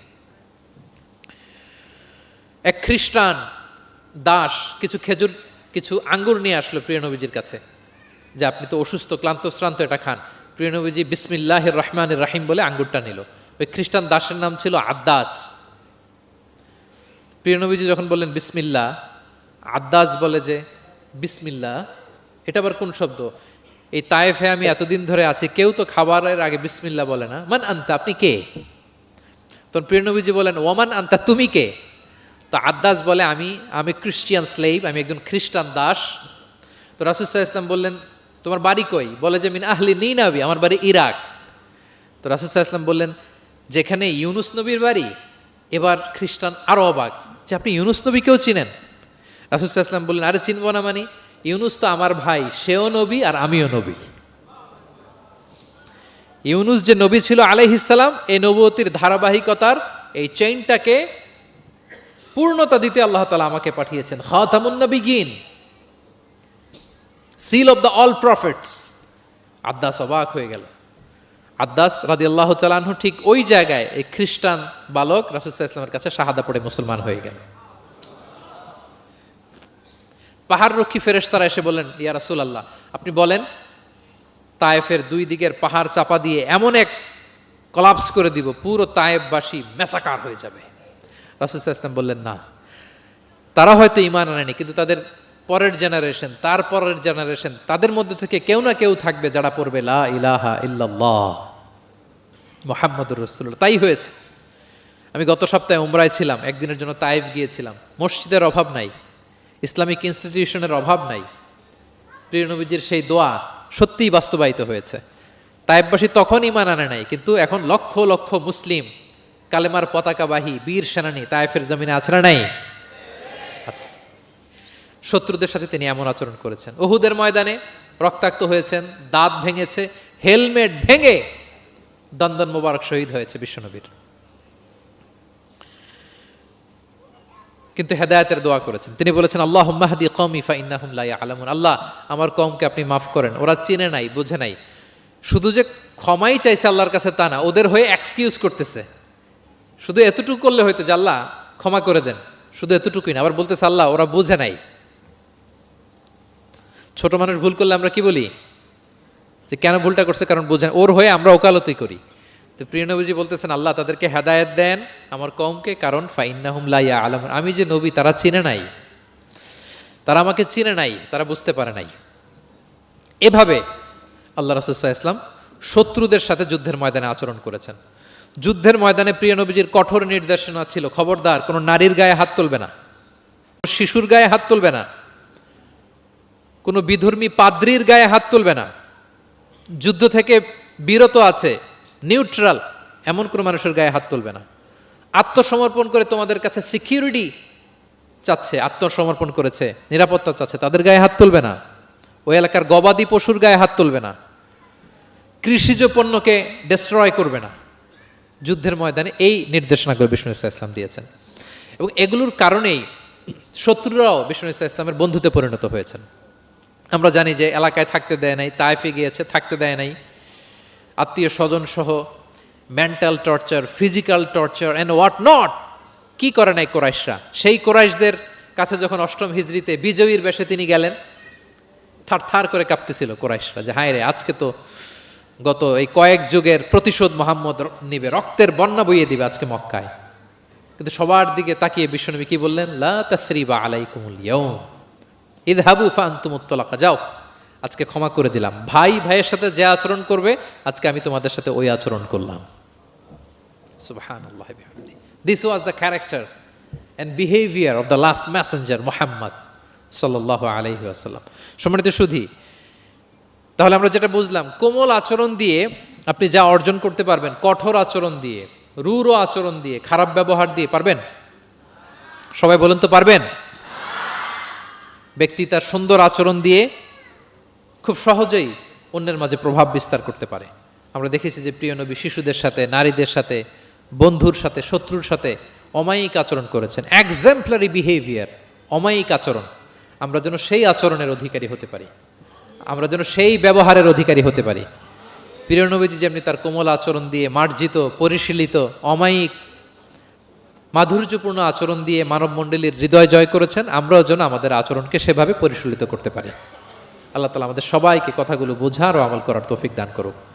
এক খ্রিস্টান দাস কিছু খেজুর কিছু আঙ্গুর নিয়ে আসলো প্রিয় নবীজির কাছে, যে আপনি তো অসুস্থ ক্লান্ত শ্রান্ত, এটা খান। প্রিয় নবীজি বিসমিল্লাহির রহমানির রাহিম বলে আঙ্গুরটা নিল। ওই খ্রিস্টান দাসের নাম ছিল আদ্দাস। প্রিয় নবীজি যখন বললেন বিসমিল্লাহ, আদ্দাস বলে যে বিসমিল্লাহ এটা আবার কোন শব্দ? এই তায়েফে আমি এতদিন ধরে আছি, কেউ তো খাবারের আগে বিসমিল্লাহ বলে না। মান আনতা, আপনি কে? তখন প্রিয় নবীজি বলেন ওমান আনতা, তুমি কে? তো আদ্দাস বলে আমি খ্রিস্টিয়ান স্লেভ, আমি একজন খ্রিস্টান দাস। তো রাসূল সাল্লাল্লাহু আলাইহি ওয়াসাল্লাম বললেন তোমার বাড়ি কই? বলে যে মিন আহলি নিনাবি, আমার বাড়ি ইরাক। তো রাসূল সাল্লাল্লাহু আলাইহি ওয়াসাল্লাম বললেন যেখানে ইউনুস নবীর বাড়ি। এবার খ্রিস্টান আরো অবাক যে আপনি ইউনুস নবীকেও চিনেন? রাসূল সাল্লাল্লাহু আলাইহি ওয়াসাল্লাম বললেন আরে চিনব না মানে, ইউনুস তো আমার ভাই, সেও নবী আর আমিও নবী। ইউনুস যে নবী ছিল আলাইহিস সালাম, এই নবুয়তির ধারাবাহিকতার এই চেইনটাকে পূর্ণতা দিতে আল্লাহ তাআলা আমাকে পাঠিয়েছেন। খাতামুন নবিয়্যিন, seal of the all prophets. Addas অবাক হয়ে গেল। আদ্দাস রাদিয়াল্লাহু তাআলা আনহু ঠিক ওই জায়গায় এই খ্রিস্টান বালক রাসূল সাল্লাল্লাহু আলাইহি ওয়াসাল্লামের কাছে শাহাদা পড়ে মুসলমান হয়ে গেল। পাহাড় রক্ষী ফেরেশতারা এসে বললেন ইয়া রাসূলুল্লাহ, আপনি বলেন তায়েফের দুই দিকের পাহাড় চাপা দিয়ে এমন এক কলাপস করে দিব, পুরো তায়েফবাসী মেসাকার হয়ে যাবে। রাসূল সাল্লাল্লাহু আলাইহি ওয়াসাল্লাম বললেন না, তারা হয়তো ঈমান আনেনি, কিন্তু তাদের পরের জেনারেশন, তার পরের জেনারেশন, তাদের মধ্যে থেকে কেউ না কেউ থাকবে যারা পড়বে লা ইলাহা ইল্লাল্লাহ মুহাম্মাদুর রাসূলুল্লাহ। তাই হয়েছে। আমি গত সপ্তাহে উমরায় ছিলাম, একদিনের জন্য তায়েফ গিয়েছিলাম। মসজিদের অভাব নাই, ইসলামিক ইনস্টিটিউশনের অভাব নাই। প্রিয় নবীজির সেই দোয়া সত্যিই বাস্তবায়িত হয়েছে। তায়েফবাসী তখন ঈমান আনে নাই, কিন্তু এখন লক্ষ লক্ষ মুসলিম কালেমার পতাকাবাহী বীর সেনানী তায়েফের জমিনে আছে না নাই? আচ্ছা। শত্রুদের সাথে তিনি এমন আচরণ করেছেন। উহুদের ময়দানে রক্তাক্ত হয়েছেন, দাঁত ভেঙেছে, হেলমেট ভেঙে দন্দন মোবারক শহীদ হয়েছে বিশ্বনবীর। কিন্তু হেদায়েতের দোয়া করেছেন। তিনি বলেছেন আল্লাহুম্মা হদি কওমি ফা ইন্নাহুম লা ইয়ালামুন। আল্লাহ আমার কওমকে আপনি মাফ করেন, ওরা চিনে নাই, বুঝে নাই। শুধু যে ক্ষমাই চাইছে আল্লাহর কাছে তা না, ওদের হয়ে এক্সকিউজ করতেছে। শুধু এতটুকু করলে হয়তো যে আল্লাহ ক্ষমা করে দেন, শুধু এতটুকুই না, আবার বলতেছে আল্লাহ ওরা বুঝে নাই। ছোট মানুষ ভুল করলে আমরা কি বলি? যে কেন ভুলটা করছে, কারণ বুঝে না। ওর হয়ে আমরা ওকালতি করি। তো প্রিয় নবীজি বলতেছেন আল্লাহ তাদেরকে হেদায়েত দেন আমার কওমকে, কারণ ফা ইন্নাহুম লা ইয়ালামুন, আমি যে নবী তারা চিনে নাই, তারা আমাকে চিনে নাই, তারা বুঝতে পারে নাই। এভাবে আল্লাহ রাসূল সাল্লাল্লাহু আলাইহি ওয়াসাল্লাম শত্রুদের সাথে যুদ্ধের ময়দানে আচরণ করেছেন। যুদ্ধের ময়দানে প্রিয় নবীজির কঠোর নির্দেশনা ছিল খবরদার কোনো নারীর গায়ে হাত তুলবে না, শিশুর গায়ে হাত তুলবে না, কোনো বিধর্মী পাদ্রীর গায়ে হাত তুলবে না। যুদ্ধ থেকে বিরত আছে, নিউট্রাল এমন কোনো মানুষের গায়ে হাত তুলবে না। আত্মসমর্পণ করে তোমাদের কাছে সিকিউরিটি চাচ্ছে, আত্মসমর্পণ করেছে, নিরাপত্তা চাচ্ছে, তাদের গায়ে হাত তুলবে না। ওই এলাকার গবাদি পশুর গায়ে হাত তুলবে না, কৃষিজ পণ্যকে ডেস্ট্রয় করবে না। যুদ্ধের ময়দানে এই নির্দেশনাগুলো বিষ্ণু ইসা ইসলাম দিয়েছেন, এবং এগুলোর কারণেই শত্রুরাও বিষ্ণু ইসা ইসলামের বন্ধুতে পরিণত হয়েছেন। আমরা জানি যে এলাকায় থাকতে দেয় নাই, তায়েফে গিয়েছে থাকতে দেয় নাই, আত্মীয় স্বজন সহ mental torture, physical torture and what not, কি করে নাই কোরাইশরা। সেই কোরাইশদের কাছে যখন অষ্টম হিজরিতে বিজয়ীর বেশে তিনি গেলেন, থার থার করে কাঁপতেছিল কোরাইশরা যে হায় রে, আজকে তো গত এই কয়েক যুগের প্রতিশোধ মোহাম্মদ নিবে, রক্তের বন্যা বইয়ে দিবে আজকে মক্কায়। কিন্তু সবার দিকে তাকিয়ে বিশ্বনবী কি বললেন? লা তাসরিবা আলাইকুমুল ইয়াউম ইযহাবু ফাআনতুমুত তালাকা, যাও আজকে ক্ষমা করে দিলাম। ভাই ভাইয়ের সাথে যে আচরণ করবে আজকে আমি তোমাদের সাথে ওই আচরণ করলাম। সুবহানাল্লাহ বিহামদি। This was the character and behaviour of the last messenger Muhammad সাল্লাল্লাহু আলাইহি ওয়াসাল্লাম। সম্মানিত সুধী, তাহলে আমরা যেটা বুঝলাম, কোমল আচরণ দিয়ে আপনি যা অর্জন করতে পারবেন, কঠোর আচরণ দিয়ে, রূঢ় আচরণ দিয়ে, খারাপ ব্যবহার দিয়ে পারবেন? সবাই বলেন তো পারবেন? ব্যক্তি তার সুন্দর আচরণ দিয়ে খুব সহজেই অন্যের মাঝে প্রভাব বিস্তার করতে পারে। আমরা দেখেছি যে প্রিয় নবী শিশুদের সাথে, নারীদের সাথে, বন্ধুর সাথে, শত্রুর সাথে অমায়িক আচরণ করেছেন। এক্সাম্পলারি বিহেভিয়ার, অমায়িক আচরণ। আমরা যেন সেই আচরণের অধিকারী হতে পারি, আমরা যেন সেই ব্যবহারের অধিকারী হতে পারি। প্রিয় নবীজি যেমনি তার কোমল আচরণ দিয়ে মার্জিত, পরিশীলিত, অমায়িক, মাধুর্যপূর্ণ আচরণ দিয়ে মানব মণ্ডলীর হৃদয় জয় করেছেন, আমরাও যেন আমাদের আচরণকে সেভাবে পরিশীলিত করতে পারি। আল্লাহ তাআলা আমাদের সবাইকে কথাগুলো বোঝার ও আমল করার তৌফিক দান করুক।